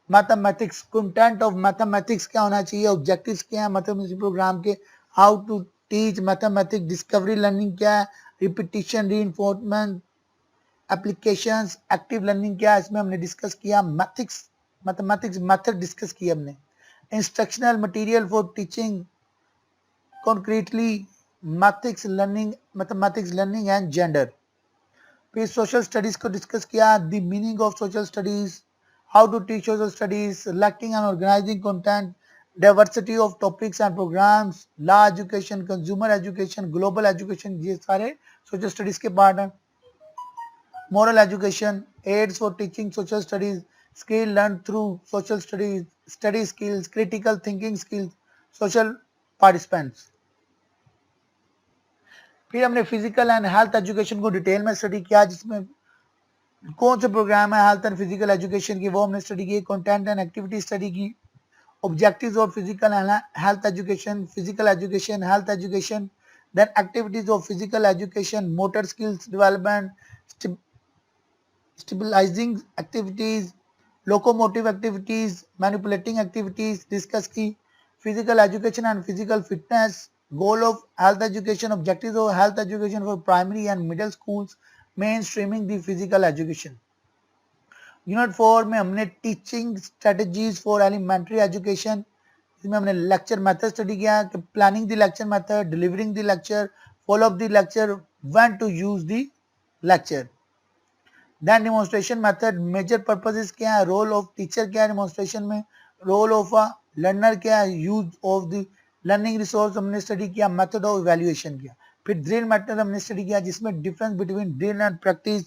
मैथमेटिक्स, कंटेंट ऑफ मैथमेटिक्स क्या होना चाहिए, ऑब्जेक्टिव्स क्या है मैथमेटिक्स प्रोग्राम के. How to teach mathematics, discovery learning क्या है, repetition, reinforcement, applications, active learning क्या है, इसमें हमने डिस्कस किया. मैथमेटिक्स मेथड डिस्कस किया हमने. Instructional material for teaching concretely, mathematics learning and gender. फिर सोशल स्टडीज को डिस्कस किया. The meaning of social studies, how to teach social studies, selecting and organising content, diversity of topics and programs, law education, consumer education, global education, ये सारे social studies के part हैं. Moral education, aids for teaching social studies, skill learn through social studies, study skills, critical thinking skills, social participants. फिर हमने physical and health education को detail में study किया, जिसमें कौन से प्रोग्राम है हेल्थ एंड फिजिकल एजुकेशन की वो हमने स्टडी की. कंटेंट एंड एक्टिविटी स्टडी की. Objectives of physical and health education, physical education, health education. Then activities of physical education, motor skills development, stabilising activities, locomotive activities, manipulating activities discuss की. Physical education and physical fitness, goal of health education, objectives of health education for primary and middle schools, mainstreaming the physical education. Unit 4 में हमने teaching strategies for elementary education, इसमें हमने lecture method study किया कि planning the lecture method, delivering the lecture, follow up the lecture, when to use the lecture. Then demonstration method, major purposes क्या है, role of teacher क्या है demonstration में, role of a learner क्या है, use of the learning resource हमने study किया. Method of evaluation किया. फिर ड्रिल मेथड हमने स्टडी किया, जिसमें difference between drill and practice,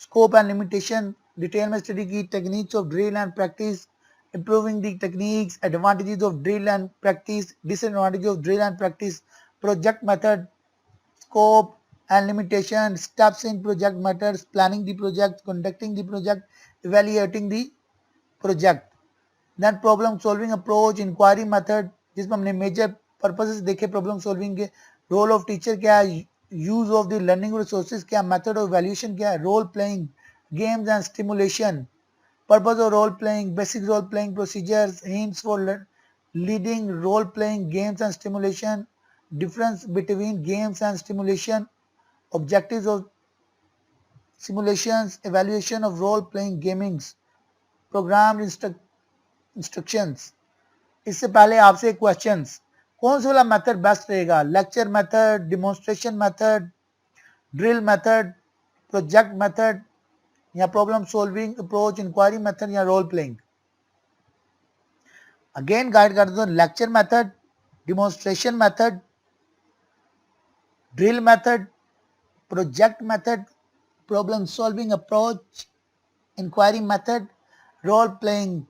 scope and limitation detail में स्टडी की. Techniques of drill and practice, improving the techniques, advantages of drill and practice, disadvantages of drill and practice, project method, scope and limitation, steps in project matters, planning the project, conducting the project, evaluating the project. Then problem solving approach, inquiry method, जिसमें हमने major purposes देखे problem solving के. Role of teacher क्या है, use of the learning resources क्या, method of valuation क्या है, role playing games and stimulation, purpose of role playing, basic role playing procedures, hints for leading role playing games and stimulation, difference between games and stimulation, objectives of simulations, evaluation of role playing gamings, programmed instructions. इससे पहले आपसे questions, कौन सा वाला method best रहेगा, lecture method, demonstration method, drill method, project method या problem solving approach, inquiry method या role playing. Again guide कर दो, lecture method, demonstration method, drill method, project method, problem solving approach, inquiry method, role playing.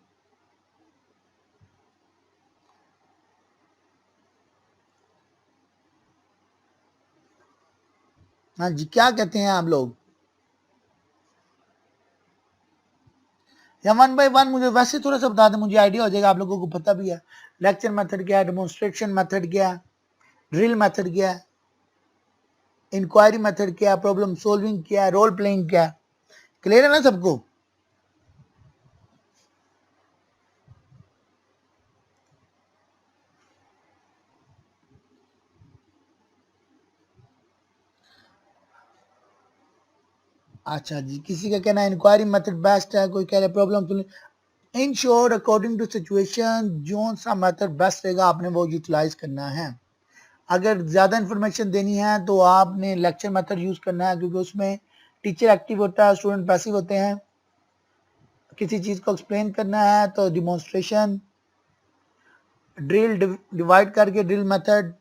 हाँ जी, क्या कहते हैं आप लोग? या वन बाय वन मुझे वैसे थोड़ा सा बता दें, मुझे आइडिया हो जाएगा, आप लोगों को पता भी है लेक्चर मेथड क्या है, डेमोन्स्ट्रेशन मेथड क्या है, ड्रिल मेथड क्या है, इंक्वायरी मेथड क्या है, प्रॉब्लम सॉल्विंग क्या है, रोल प्लेइंग क्या है. क्लियर है ना सबको? अच्छा जी, किसी का कहना है इंक्वायरी मेथड बेस्ट है, कोई कह रहा है problem solving. In short according to situation जो सा मेथड बेस्ट रहेगा आपने वो यूटिलाइज करना है. अगर ज़्यादा इन्फॉर्मेशन देनी है तो आपने लेक्चर मेथड यूज़ करना है, क्योंकि उसमें टीचर एक्टिव होता है, स्टूडेंट पैसिव होते हैं. किसी चीज़ को एक्सप्लेन करना है तो डिमॉन्स्ट्रेशन, ड्रिल डिवाइड करके ड्रिल मेथड,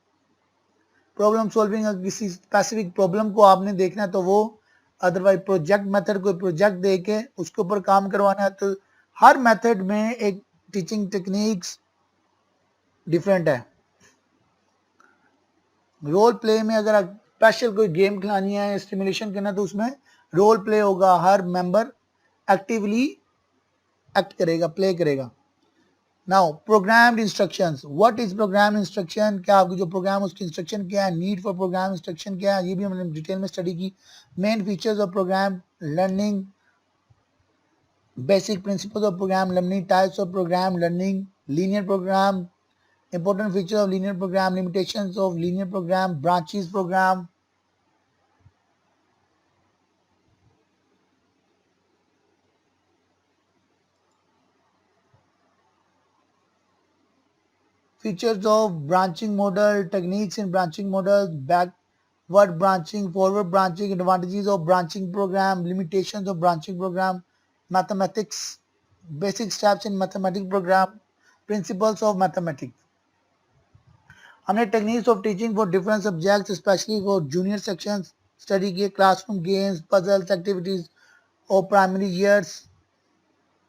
प्रॉब्लम सॉल्विंग अगर किसी स्पेसिफिक प्रॉब्लम को आपने देखना है तो वो, अदरवाइज प्रोजेक्ट मेथड, कोई प्रोजेक्ट दे के उसके ऊपर काम करवाना है. तो हर मेथड में एक टीचिंग टेक्निक्स डिफरेंट है. रोल प्ले में अगर स्पेशल कोई गेम खिलानी है, स्टिमुलेशन करना है तो उसमें रोल प्ले होगा, हर मेंबर एक्टिवली एक्ट करेगा, प्ले करेगा. Now programmed instructions, what is program instruction, क्या आपकी जो प्रोग्राम उसकी इंस्ट्रक्शन क्या है, नीड फॉर प्रोग्राम इंस्ट्रक्शन क्या है, ये भी हमने डिटेल में स्टडी की. Main features of program learning, basic principles of program learning, types of program learning, linear program, important features of linear program, limitations of linear program, branches program. Features of branching model, techniques in branching models, backward branching, forward branching, advantages of branching program, limitations of branching program, mathematics, basic steps in mathematics program, principles of mathematics. हमने techniques of teaching for different subjects specially for junior sections study किए, classroom games, puzzles, activities और primary years.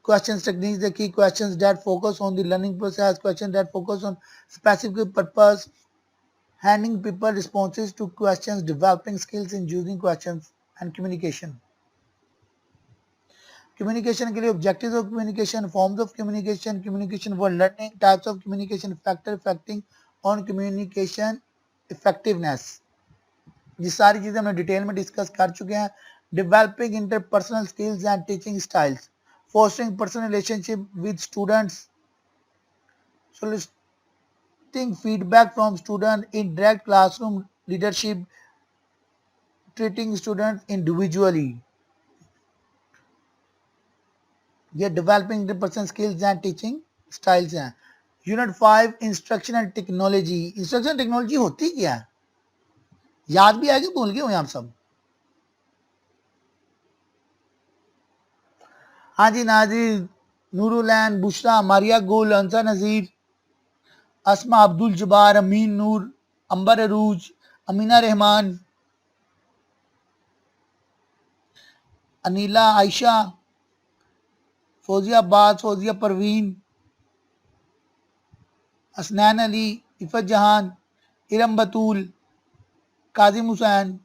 Questions techniques, the key questions that focus on the learning process, questions that focus on specific purpose, handing people responses to questions, developing skills in using questions, and communication. Communication के लिए objectives of communication, forms of communication, communication for learning, types of communication, factor affecting on communication effectiveness. ये सारी चीज़ें हमने detail में discuss कर चुके हैं. Developing interpersonal skills and teaching styles, fostering personal relationship with students, soliciting feedback from students in direct classroom leadership, treating students individually. ये developing interpersonal skills and teaching styles हैं. Unit 5 instruction and technology. Instruction technology होती क्या है, याद भी आएगी, भूल गए हो आप सब? हाँ जी, नाजिर, नूरुलैन, बुशरा, मारिया गुल, अंसा नज़ीर, अस्मा अब्दुल जबार, अमीन नूर, अंबर अरूज, अमीना रहमान, अनीला आयशा, फौजिया अब्बास, फौजिया परवीन, हसनैन अली, इफ़त जहान, इरम बतूल, काजिम हुसैन,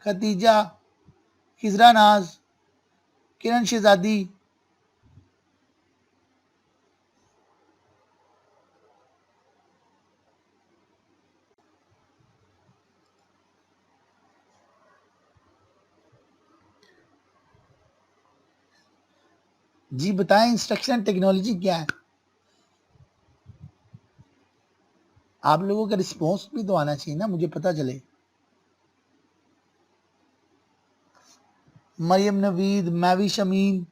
खतीजा, खिजरा नाज, किरण शहजादी, जी बताएं इंस्ट्रक्शन टेक्नोलॉजी क्या है? आप लोगों का रिस्पॉन्स भी तो आना चाहिए ना, मुझे पता चले। Maryam Naveed, मैवी Shamim,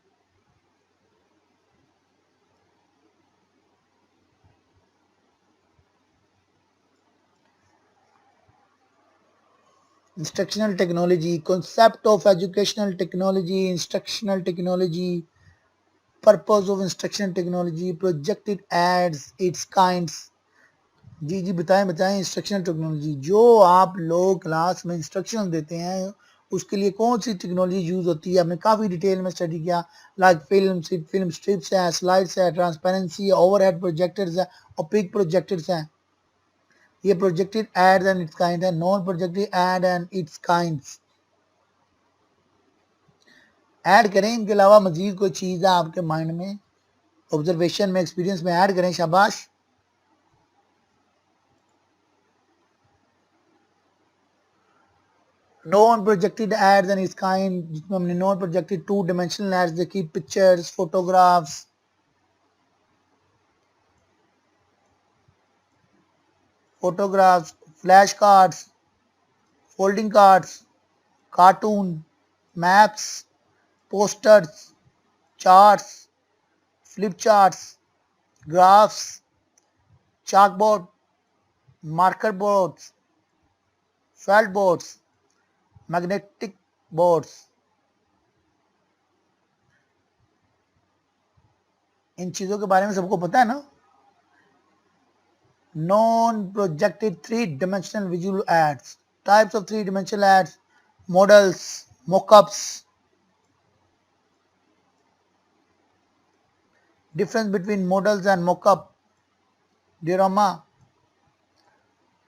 instructional technology, concept of educational technology, instructional technology, purpose of instructional technology, projected ads, its kinds। जी जी बताएं बताएं इंस्ट्रक्शनल टेक्नोलॉजी, जो आप लोग क्लास में इंस्ट्रक्शन देते हैं उसके लिए कौन सी टेक्नोलॉजी यूज होती है, हमने काफी डिटेल में स्टडी किया। लाइक फिल्म स्ट्रिप्स है, स्लाइड्स है, ट्रांसपेरेंसी, ओवरहेड प्रोजेक्टर्स है, ओपेक प्रोजेक्टर्स हैं। ये projected aid and its kind है, non projected aid and its kinds. Add करें, इनके अलावा मजीद कोई चीज़ है आपके माइंड में, ऑब्जर्वेशन में, एक्सपीरियंस में ऐड करें, शाबाश। Non projected aids and its kind, जिसमें हमने non projected two dimensional aids देखी, pictures, photographs, flash cards, folding cards, cartoon, maps, posters, charts, flip charts, graphs, chalkboard, marker boards, felt boards, magnetic boards. इन चीजों के बारे में सबको पता है ना। Non-projected three-dimensional visual ads, types of three-dimensional ads, models, mock-ups, difference between models and mock-up, diorama,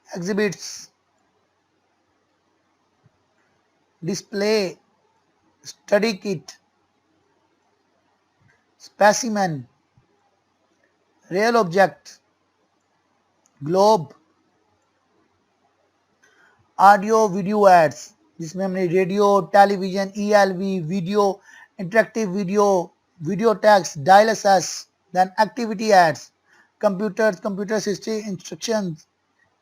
exhibits, display, study kit, specimen, real object, globe, audio video aids, जिसमें हमने radio, television, ELV, video, interactive video, video text, dial access, then activity aids, computer history, instructions,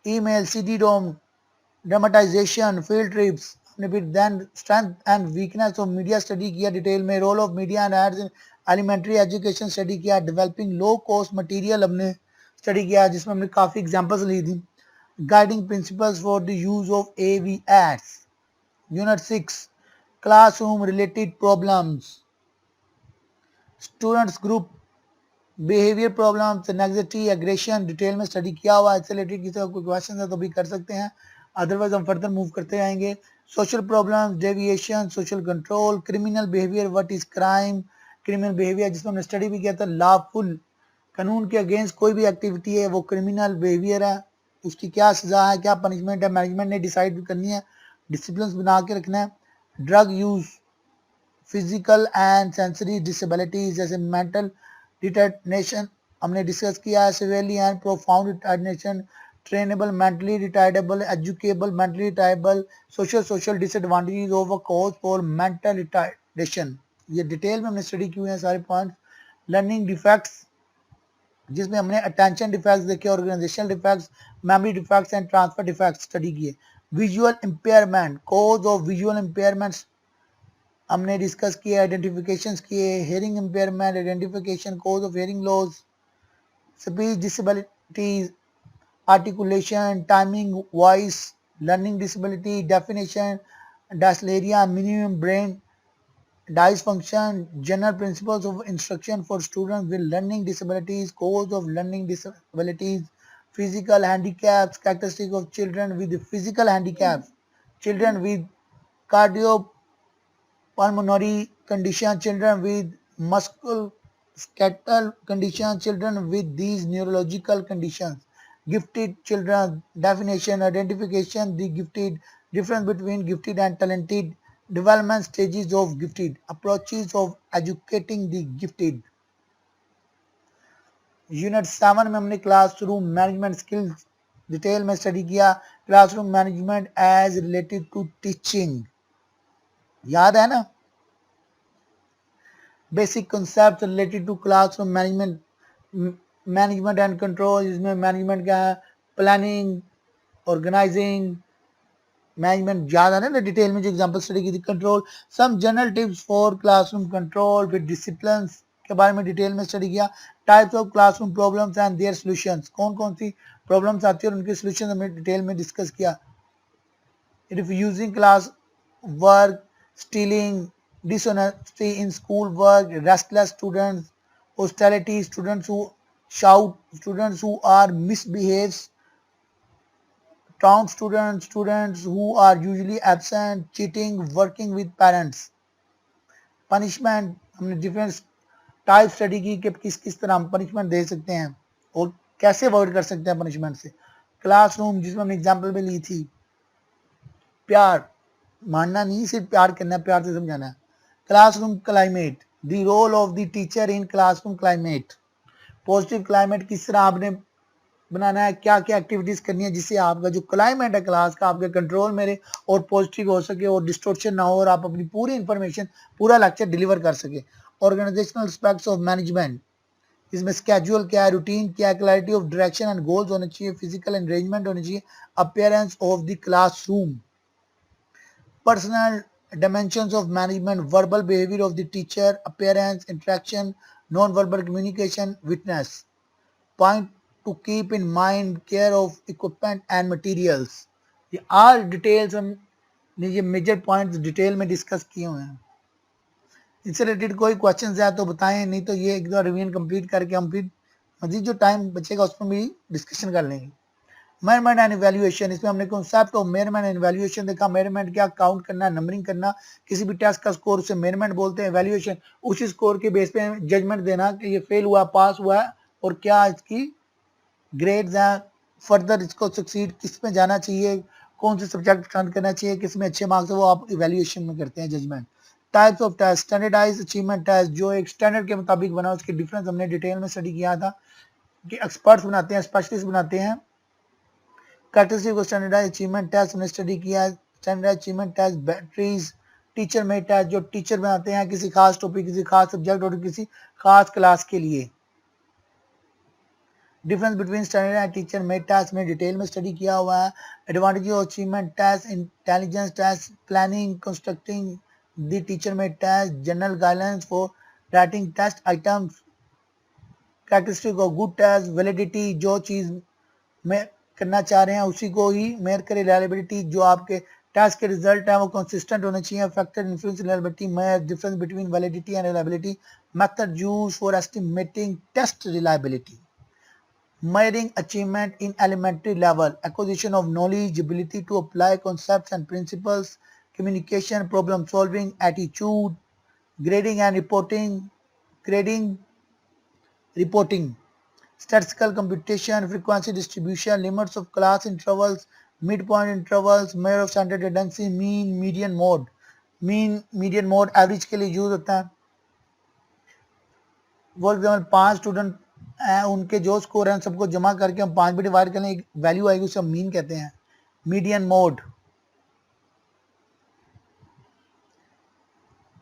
email, CD-ROM, dramatisation, field trips. हमने फिर then strength and weakness of media study किया detail में, role of media and aids in elementary education study किया, developing low cost material हमने study किया, जिसमें हमने काफ़ी एग्जांपल्स ली थी। Guiding principles for the use of AV ads. Unit 6, classroom related problems. Students group behaviour problems, anxiety, aggression, detail में study किया हुआ है। इससे रिलेटेड किसी का कोई क्वेश्चन है तो भी कर सकते हैं, अदरवाइज हम फर्दर मूव करते जाएंगे। Social problems, deviation, social control, criminal behaviour, what is crime, criminal behaviour जिसमें हमने स्टडी भी किया था। लॉफुल, कानून के अगेंस्ट कोई भी एक्टिविटी है वो क्रिमिनल बिहेवियर है, उसकी क्या सजा है, क्या पनिशमेंट है, मैनेजमेंट ने डिसाइड करनी है, डिसिप्लिन बना के रखना है। Drug use, physical and sensory disabilities जैसे मेंटल रिटार्डेशन हमने डिस्कस किया है। Severely and profound retardation, trainable, mentally retardable, educable, mentally retardable, social disadvantages of a cause for mental retardation, ये डिटेल में हमने स्टडी किए हैं सारे पॉइंट्स। लर्निंग डिफेक्ट्स, जिसमें हमने अटेंशन डिफेक्ट्स देखे, organisational defects, memory defects and transfer defects study किए। Visual impairment, cause of visual impairments हमने डिस्कस किए, आइडेंटिफिकेशंस किए। Hearing impairment, identification, cause of hearing loss, speech disabilities, articulation, timing, voice, learning disability, definition, dyslexia, minimum brain dysfunction, general principles of instruction for students with learning disabilities, cause of learning disabilities, physical handicaps, characteristics of children with physical handicaps, children with cardiopulmonary condition, children with musculoskeletal condition, children with these neurological conditions, gifted children, definition, identification, the gifted, difference between gifted and talented, development stages of gifted, approaches of educating the gifted। Unit 7 में हमने classroom management skills detail में study किया। Classroom management as related to teaching, याद है ना। Basic concept related to classroom management and control, इसमें management क्या है, प्लानिंग, ऑर्गेनाइजिंग, मैनेजमेंट ज़्यादा ना डिटेल में जो एग्जांपल स्टडी की थी, control, some general tips for classroom control, फिर डिसिप्लिन के बारे में डिटेल में स्टडी किया, types of classroom problems and their solutions, कौन कौन सी प्रॉब्लम्स आती है और उनके सॉल्यूशन हमने डिटेल में डिस्कस किया, refusing class work, stealing, dishonesty in school work, restless students, hostility, students who shout, students who are misbehaves, taunt students, students who are usually absent, cheating, working with parents, punishment, हमने different type study की कि किस किस तरह हम punishment दे सकते हैं और कैसे अवॉइड कर सकते हैं पनिशमेंट से, क्लासरूम जिसमें हमने एग्जाम्पल में ली थी, प्यार मानना नहीं, सिर्फ प्यार करना, प्यार से समझाना है, classroom climate, the role of the teacher in classroom climate, positive climate किस तरह आपने बनाना है, क्या क्या एक्टिविटीज करनी है जिससे आपका जो क्लाइमेट है क्लास का आपके कंट्रोल में रहे और पॉजिटिव हो सके और डिस्टॉर्शन ना हो और आप अपनी पूरी इंफॉर्मेशन पूरा लेक्चर डिलीवर कर सके, ऑर्गेनाइजेशनल एस्पेक्ट्स ऑफ मैनेजमेंट, इसमें स्केड्यूल क्या है, रूटीन क्या है, clarity of direction and goals होने चाहिए, फिजिकल अरेंजमेंट होनी चाहिए, appearance of the classroom, personal dimensions of management, verbal behavior of the teacher, appearance, interaction, non-verbal communication, witness, point to keep in mind, care of equipment and materials, ये all details हमने ये major points detail में discuss किए हुए हैं, इससे related कोई questions है तो बताएं, नहीं तो ये एक दो रिवीजन कंप्लीट करके हम फिर मजीद जो टाइम बचेगा उसमें भी डिस्कशन कर लेंगे। मेजरमेंट एंड इवैल्यूएशन, इसमें हमने concept of measurement and evaluation देखा, मेजरमेंट क्या, काउंट करना, नंबरिंग करना, किसी भी टेस्ट का स्कोर उसे मेजरमेंट बोलते हैं, इवैल्यूएशन उसी स्कोर के बेस पे जजमेंट देना कि ये फेल हुआ, पास हुआ है और क्या इसकी ग्रेड्स हैं, फर्दर इसको सक्सीड किस में जाना चाहिए, कौन से सब्जेक्ट पसंद करना चाहिए, किस में अच्छे मार्क्स है, वो आप इवैल्यूएशन में करते हैं judgement. Types of test, standardise achievement test जो एक स्टैंडर्ड के मुताबिक बना, उसके डिफरेंस हमने डिटेल में स्टडी किया था कि एक्सपर्ट्स बनाते हैं, स्पेशलिस्ट बनाते हैं, characteristic of standardise achievement test हमने स्टडी किया है, standardise achievement test, batteries, teacher made test जो टीचर बनाते हैं किसी खास टॉपिक, किसी खास सब्जेक्ट और किसी खास क्लास के लिए, difference between standard and teacher made test में डिटेल में स्टडी किया हुआ है, advantage of achievement test, intelligence test, planning constructing the teacher made test, general guidelines for writing test items, characteristic of good test, validity जो चीज़ में करना चाह रहे हैं उसी को ही मेयर करे, रिलायबिलिटी जो आपके टेस्ट के रिजल्ट हैं वो कंसिस्टेंट होने चाहिए, factor influence reliability, major difference between validity and reliability, method used for estimating test reliability, measuring achievement in elementary level, acquisition of knowledge, ability to apply concepts and principles, communication, problem solving, attitude, grading and reporting, statistical computation, frequency distribution, limits of class intervals, midpoint intervals, measure of standard tendency, mean, median mode, average के लिए use होता है, for example 5 student हैं, उनके जो score हैं सबको जमा करके हम 5 भी डिवाइड करें एक वैल्यू आएगी उसे हम मीन कहते हैं, median mode,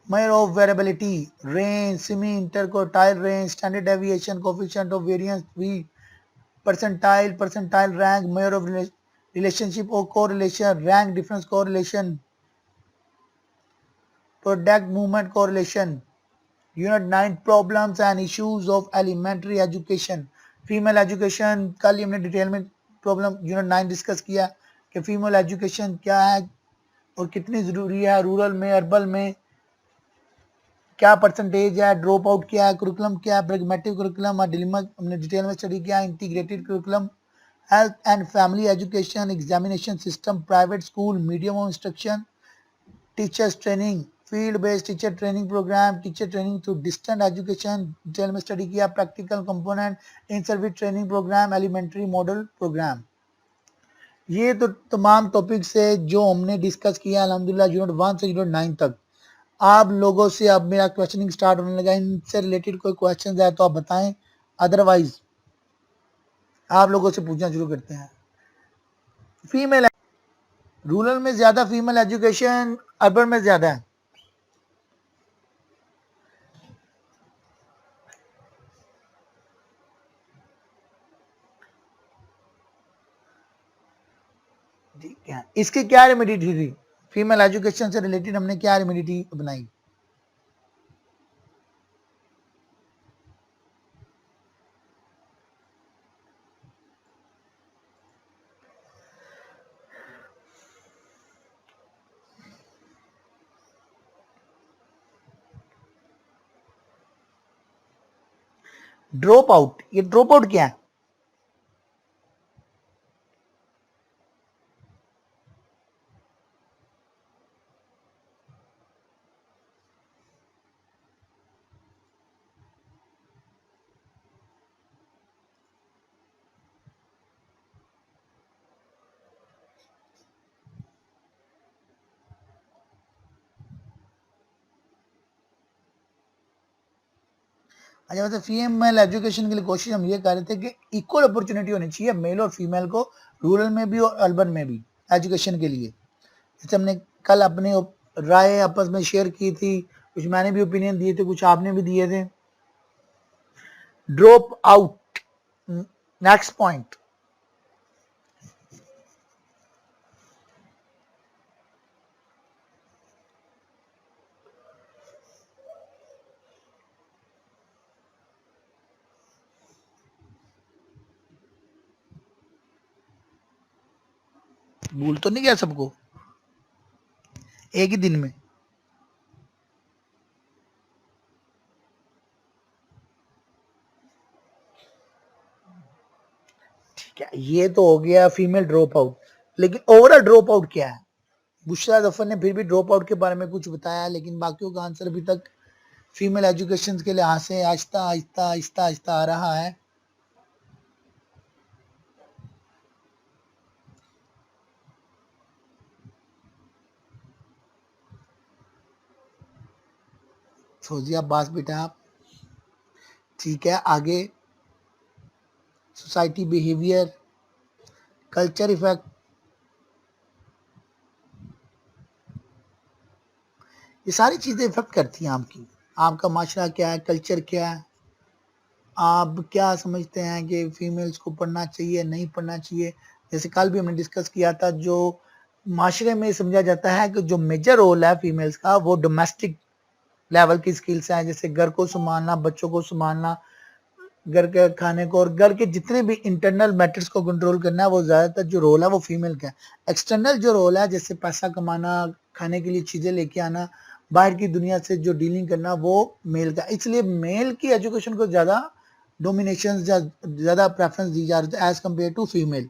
measure of variability, range, semi-interquartile range, standard deviation, coefficient of variance, percentile rank, measure of relationship or correlation, rank difference correlation, product movement correlation, Unit 9 problems and issues of elementary education, female education कल ही हमने detail में problem unit 9 discuss किया कि female education क्या है और कितनी ज़रूरी है, रूरल में, अर्बन में क्या परसेंटेज है, ड्रॉप आउट क्या है, करिकुलम क्या है, प्रैग्मेटिक करिकुलम और डिलेमा हमने डिटेल में स्टडी किया, integrated curriculum, health and family education, examination system, private school, medium of instruction, teachers training, field based teacher training program, teacher training through distant education detail में study किया, practical component, in service training program, elementary model program. ये तो तमाम topics है जो हमने discuss किया अल्हम्दुलिल्लाह यूनिट 1 से यूनिट 9 तक। आप लोगों से अब मेरा क्वेश्चनिंग स्टार्ट होने लगा, इनसे रिलेटेड कोई क्वेश्चन है तो आप बताएं, अदरवाइज आप लोगों से पूछना शुरू करते हैं। फीमेल रूरल में ज़्यादा फीमेल एजुकेशन, अर्बन में ज़्यादा है। ठीक है, इसकी क्या रेमेडी थी? फीमेल एजुकेशन से रिलेटेड हमने क्या रेमेडी बनाई? ड्रॉप आउट, ये ड्रॉप आउट क्या है? अच्छा, वैसे फीमेल एजुकेशन के लिए कोशिश हम ये कर रहे थे कि इक्वल अपॉर्चुनिटी होनी चाहिए मेल और फीमेल को, रूरल में भी और अर्बन में भी एजुकेशन के लिए। जैसे हमने कल अपनी राय आपस में शेयर की थी, कुछ मैंने भी ओपिनियन दिए थे, कुछ आपने भी दिए थे। Drop out, next point. भूल तो नहीं गया सबको एक ही दिन में? ठीक है, ये तो हो गया फीमेल ड्रॉप आउट, लेकिन ओवरऑल ड्रॉप आउट क्या है? बुशरा जफर ने फिर भी ड्रॉप आउट के बारे में कुछ बताया, लेकिन बाकियों का आंसर अभी तक फीमेल एजुकेशन के लिहाज से आहिस्ता आहिस्ता आहिस्ता आहिस्ता आ रहा है। फौजी अब्बास बेटा आप, ठीक है, आगे सोसाइटी बिहेवियर, कल्चर इफेक्ट, ये सारी चीजें इफेक्ट करती हैं आपकी, आपका माशरा क्या है, कल्चर क्या है, आप क्या समझते हैं कि फीमेल्स को पढ़ना चाहिए नहीं पढ़ना चाहिए। जैसे कल भी हमने डिस्कस किया था, जो माशरे में समझा जाता है कि जो मेजर रोल है फीमेल्स का वो डोमेस्टिक लेवल की स्किल्स हैं, जैसे घर को संभालना, बच्चों को संभालना, घर के खाने को, और घर के जितने भी इंटरनल मैटर्स को कंट्रोल करना है, वो ज्यादातर जो रोल है वो फीमेल का है। एक्सटर्नल जो रोल है, जैसे पैसा कमाना, खाने के लिए चीजें लेके आना, बाहर की दुनिया से जो डीलिंग करना, वो मेल का। इसलिए मेल की एजुकेशन को ज्यादा डोमिनेशन, ज्यादा प्रेफरेंस दी जा रही है एज कम्पेयर टू फीमेल।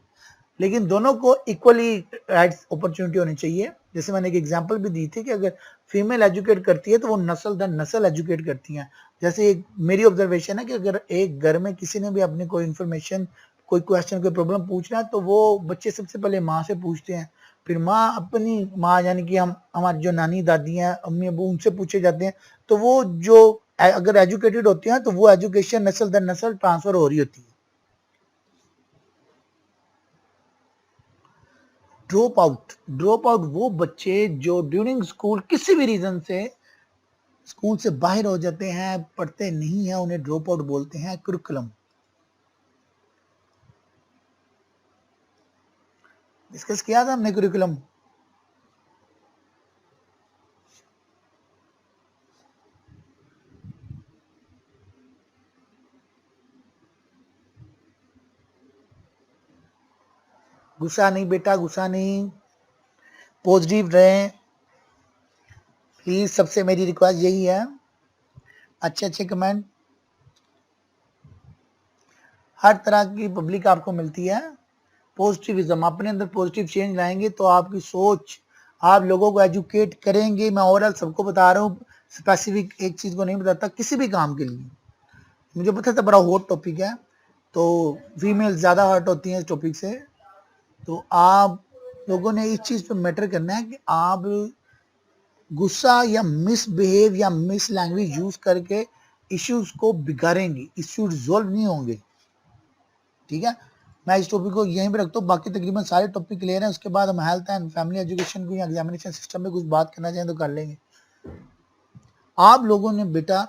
लेकिन दोनों को इक्वली राइट्स अपॉर्चुनिटी होनी चाहिए। जैसे मैंने एक एग्जांपल भी दी थी कि अगर फीमेल एजुकेट करती है तो वो नस्ल दर नस्ल एजुकेट करती हैं। जैसे एक मेरी ऑब्जर्वेशन है कि अगर एक घर में किसी ने भी अपनी कोई इन्फॉर्मेशन, कोई क्वेश्चन, कोई प्रॉब्लम पूछना है, तो वो बच्चे सबसे पहले माँ से पूछते हैं, फिर माँ अपनी माँ यानी कि हम हमारी जो नानी दादी हैं, अम्मी अबू, उनसे पूछे जाते हैं। तो वो जो अगर एजुकेटेड होती हैं तो वो एजुकेशन नस्ल दर नस्ल ट्रांसफर हो रही होती है। ड्रॉप आउट वो बच्चे जो ड्यूरिंग स्कूल किसी भी रीजन से स्कूल से बाहर हो जाते हैं, पढ़ते नहीं है, उन्हें ड्रॉप आउट बोलते हैं। करिकुलम डिस्कस किया था हमने, करिकुलम। गुस्सा नहीं बेटा, गुस्सा नहीं, पॉजिटिव रहें प्लीज, सबसे मेरी रिक्वेस्ट यही है। अच्छे अच्छे कमेंट, हर तरह की पब्लिक आपको मिलती है। पॉजिटिविज्म, अपने अंदर पॉजिटिव चेंज लाएंगे तो आपकी सोच, आप लोगों को एजुकेट करेंगे। मैं ओवरऑल सबको बता रहा हूँ, स्पेसिफिक एक चीज को नहीं बताता किसी भी काम के लिए। मुझे पता था बड़ा हॉट टॉपिक है, तो फीमेल ज्यादा हर्ट होती हैं इस टॉपिक से। तो आप लोगों ने इस चीज पे मैटर करना है कि आप गुस्सा या मिसबिहेव या मिस लैंग्वेज यूज करके इश्यूज को बिगाड़ेंगे, इश्यू रिजोल्व नहीं होंगे। ठीक है, मैं इस टॉपिक को यहीं पे रखता हूँ, बाकी तकरीबन सारे टॉपिक क्लियर हैं। उसके बाद हम हेल्थ एंड फैमिली एजुकेशन को या एग्जामिनेशन सिस्टम में कुछ बात करना चाहें तो कर लेंगे। आप लोगों ने बेटा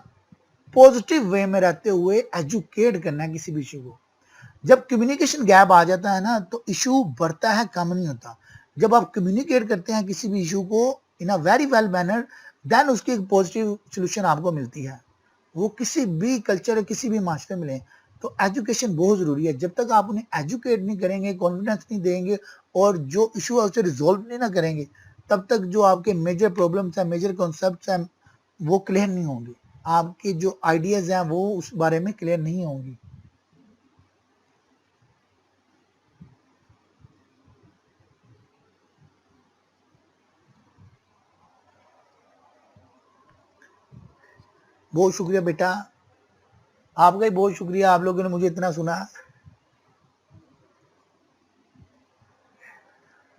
पॉजिटिव वे में रहते हुए एजुकेट करना है किसी भी इशू को। जब कम्युनिकेशन गैप आ जाता है ना, तो इशू बढ़ता है, कम नहीं होता। जब आप कम्युनिकेट करते हैं किसी भी इशू को in a very well manner, then उसकी एक पॉजिटिव सोल्यूशन आपको मिलती है। वो किसी भी कल्चर या किसी भी माशरे में लें, तो एजुकेशन बहुत ज़रूरी है। जब तक आप उन्हें एजुकेट नहीं करेंगे, कॉन्फिडेंस नहीं देंगे और जो इशू है उसे रिजॉल्व नहीं ना करेंगे, तब तक जो आपके मेजर प्रॉब्लम्स हैं, मेजर कॉन्सेप्ट्स हैं, वो क्लियर नहीं होंगे। आपके जो आइडियाज़ हैं वो उस बारे में क्लियर नहीं होंगी। बहुत शुक्रिया बेटा, आपका ही बहुत शुक्रिया, आप लोगों ने मुझे इतना सुना।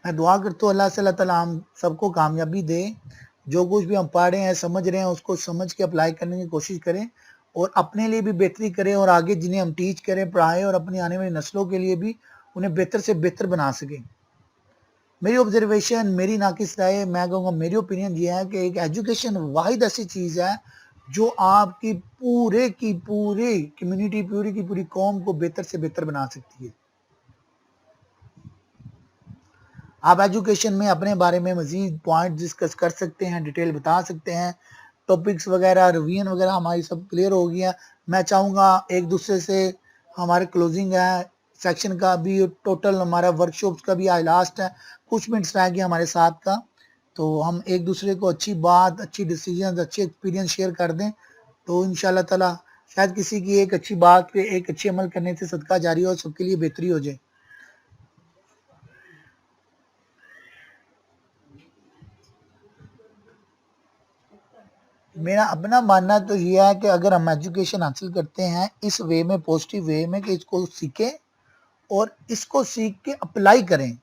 मैं दुआ करता हूँ अल्लाह से अल्लाह ताला हम सबको कामयाबी दे। जो कुछ भी हम पढ़ रहे हैं, समझ रहे हैं, उसको समझ के अप्लाई करने की कोशिश करें और अपने लिए भी बेहतरी करें और आगे जिन्हें हम टीच करें, पढ़ाएं और अपनी आने वाली नस्लों के लिए भी उन्हें बेहतर से बेहतर बना सकें। मेरी ऑब्जर्वेशन, मेरी नाकिस राय, मैं कहूँगा मेरी ओपिनियन ये है कि एक एजुकेशन वाहिद ऐसी चीज़ है जो आपकी पूरे की पूरी कम्युनिटी, पूरी की पूरी कौम को बेहतर से बेहतर बना सकती है। आप एजुकेशन में अपने बारे में मजीद पॉइंट डिस्कस कर सकते हैं, डिटेल बता सकते हैं, टॉपिक्स वगैरह, रिवीजन वगैरह हमारी सब क्लियर हो गई है। मैं चाहूँगा एक दूसरे से, हमारे क्लोजिंग है सेक्शन का भी, टोटल हमारा वर्कशॉप्स का भी आज लास्ट है, कुछ मिनट्स रह गया हमारे साथ का, तो हम एक दूसरे को अच्छी बात, अच्छी डिसीजन, अच्छे एक्सपीरियंस शेयर कर दें, तो इंशाल्लाह ताला शायद किसी की एक अच्छी बात पे एक अच्छे अमल करने से सदका जारी हो, सबके लिए बेहतरी हो जाए। मेरा अपना मानना तो ये है कि अगर हम एजुकेशन हासिल करते हैं इस वे में, पॉजिटिव वे में, कि इसको सीखें और इसको सीख के अप्लाई करें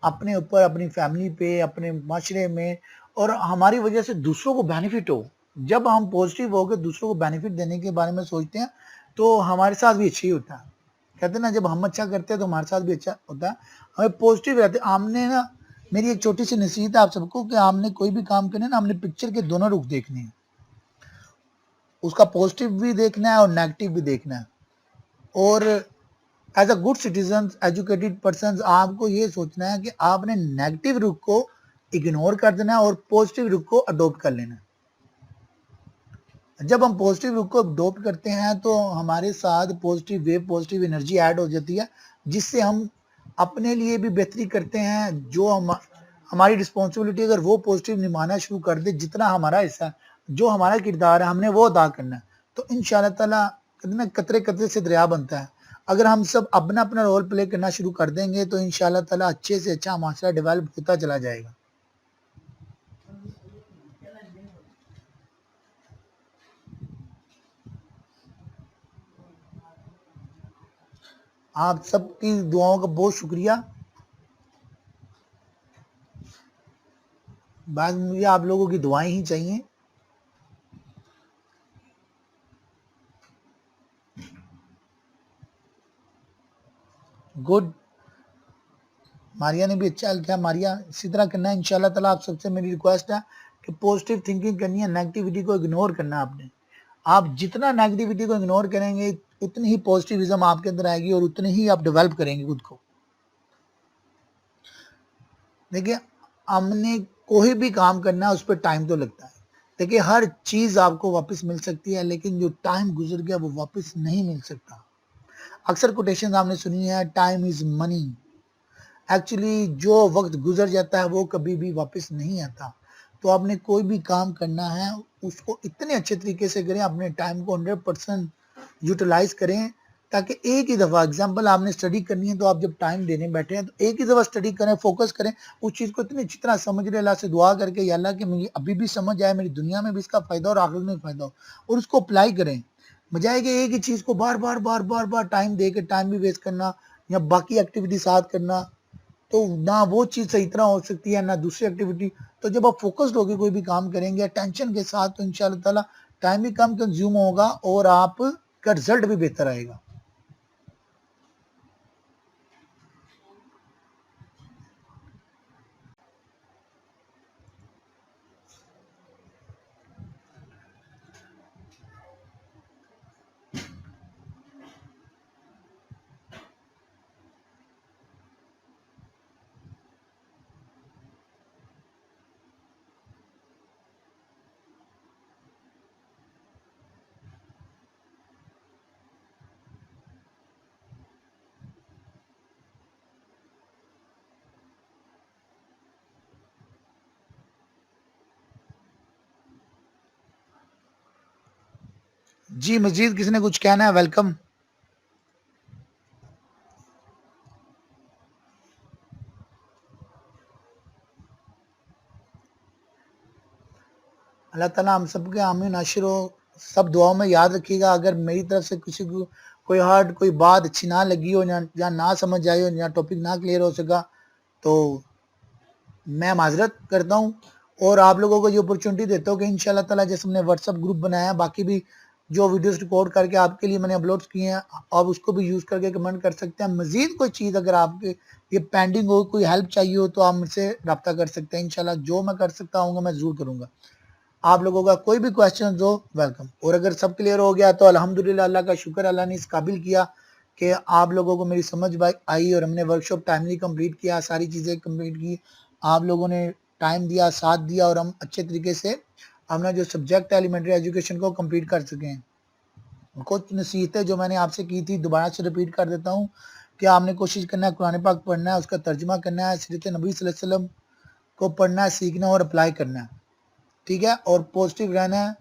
अपने ऊपर, अपनी फैमिली पे, अपने माशरे में, और हमारी वजह से दूसरों को बेनिफिट हो। जब हम पॉजिटिव होकर दूसरों को बेनिफिट देने के बारे में सोचते हैं तो हमारे साथ भी अच्छा ही होता है। कहते हैं ना, जब हम अच्छा करते हैं तो हमारे साथ भी अच्छा होता है, हमें पॉजिटिव रहते हैं। हमने ना, मेरी एक छोटी सी नसीहत है आप सबको कि हमने कोई भी काम करना है ना, हमने पिक्चर के दोनों रुख देखने हैं, उसका पॉजिटिव भी देखना है और नेगेटिव भी देखना है। और as a good citizen, educated person, आपको ये सोचना है कि आपने नेगेटिव रुख को इग्नोर कर देना है और पॉजिटिव रुख को अडोप्ट कर लेना है। जब हम पॉजिटिव रुख को अडोप्ट करते हैं तो हमारे साथ positive wave, positive energy add हो जाती है, जिससे हम अपने लिए भी बेहतरी करते हैं। जो हमारी रिस्पॉन्सिबिलिटी अगर वो पॉजिटिव निभाना शुरू कर दे, जितना हमारा हिस्सा, जो हमारा किरदार है, हमने वो अदा करना है, तो इंशाल्लाह ताला कितना कतरे कतरे से दरिया बनता है। अगर हम सब अपना अपना रोल प्ले करना शुरू कर देंगे तो इंशाल्लाह ताला अच्छे से अच्छा माशरा डेवलप होता चला जाएगा। आप सबकी दुआओं का बहुत शुक्रिया। बस मुझे आप लोगों की दुआएं ही चाहिए। गुड, मारिया ने भी अच्छा हल किया। मारिया, इसी तरह करना है इंशाल्लाह ताला। आप सबसे मेरी रिक्वेस्ट है कि पॉजिटिव थिंकिंग करनी है, नेगेटिविटी को इग्नोर करना है आपने। आप जितना नेगेटिविटी को इग्नोर करेंगे उतनी ही पॉजिटिविज्म आपके अंदर आएगी और उतनी ही आप डेवलप करेंगे खुद को। देखिए, हमने कोई भी काम करना है उस पर टाइम तो लगता है। देखिए, हर चीज आपको वापस मिल सकती है, लेकिन जो टाइम गुजर गया वो वापस नहीं मिल सकता। अक्सर कोटेशन आपने सुनी है, टाइम इज मनी। एक्चुअली जो वक्त गुजर जाता है वो कभी भी वापस नहीं आता। तो आपने कोई भी काम करना है उसको इतने अच्छे तरीके से करें, अपने टाइम को 100% यूटिलाइज करें, ताकि एक ही दफ़ा, एग्जाम्पल आपने स्टडी करनी है तो आप जब टाइम देने बैठे हैं तो एक ही दफ़ा स्टडी करें, फोकस करें, उस चीज़ को इतनी अच्छी तरह समझ लें, अल्लाह से दुआ करके, या अल्लाह कि मुझे अभी भी समझ आए, मेरी दुनिया में भी इसका फ़ायदा और आखिरत में फ़ायदा हो, और उसको अप्लाई करें। बजाय कि एक ही चीज़ को बार बार बार बार बार टाइम दे के टाइम भी वेस्ट करना या बाकी एक्टिविटी साथ करना, तो ना वो चीज़ सही तरह हो सकती है ना दूसरी एक्टिविटी। तो जब आप फोकस्ड होकर कोई भी काम करेंगे टेंशन के साथ, तो इंशाल्लाह ताला टाइम भी कम कंज्यूम होगा और आपका रिजल्ट भी बेहतर आएगा। जी मजीद किसी ने कुछ कहना है, वेलकम। अल्लाह ताला हम सबके आमीन नाशिर हो, सब दुआओं में याद रखिएगा। अगर मेरी तरफ से किसी को कोई हर्ट, कोई बात अच्छी ना लगी हो या ना समझ आई हो या टॉपिक ना क्लियर हो सका तो मैं माजरत करता हूँ और आप लोगों को ये अपॉर्चुनिटी देता हूँ कि इंशाल्लाह ताला जैसे हमने व्हाट्सअप ग्रुप बनाया है, बाकी भी जो वीडियोस रिकॉर्ड करके आपके लिए मैंने अपलोड किए हैं, आप उसको भी यूज़ करके कमेंट कर सकते हैं। मजीद कोई चीज़ अगर आपके ये पेंडिंग हो, कोई हेल्प चाहिए हो तो आप मुझसे रब्ता कर सकते हैं। इंशाल्लाह जो मैं कर सकता हूँ मैं ज़रूर करूँगा। आप लोगों का कोई भी क्वेश्चन हो, वेलकम। और अगर सब क्लियर हो गया तो अल्हम्दुलिल्लाह, अल्लाह का शुक्र, अल्लाह ने इस काबिल किया कि आप लोगों को मेरी समझ आई और हमने वर्कशॉप टाइमली कंप्लीट किया, सारी चीज़ें कंप्लीट की, आप लोगों ने टाइम दिया, साथ दिया और हम अच्छे तरीके से हमने जो सब्जेक्ट है एलिमेंट्री एजुकेशन को कंप्लीट कर सके हैं। कुछ नसीहतें जो मैंने आपसे की थी दोबारा से रिपीट कर देता हूँ कि आपने कोशिश करना है कुरान पाक पढ़ना है, उसका तर्जुमा करना है, सीरत नबी सल्लल्लाहु अलैहि वसल्लम को पढ़ना है, सीखना और अप्लाई करना है, ठीक है। और पॉजिटिव रहना है,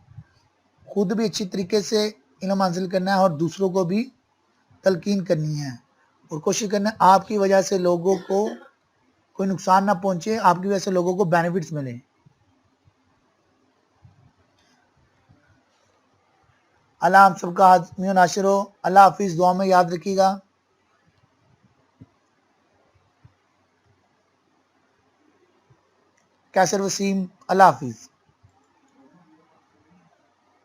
खुद भी अच्छी तरीके से इल्म हासिल करना है और दूसरों को भी तलकीन करनी है और कोशिश करना है आपकी वजह से लोगों को कोई नुकसान ना पहुंचे, आपकी वजह से लोगों को बेनिफिट्स मिले। अल्लाह हम सबका हाज़िर नाशिर हो। अल्लाह हाफिज़, दुआ में याद रखिएगा। कैसर वसीम, अल्लाह हाफिज़।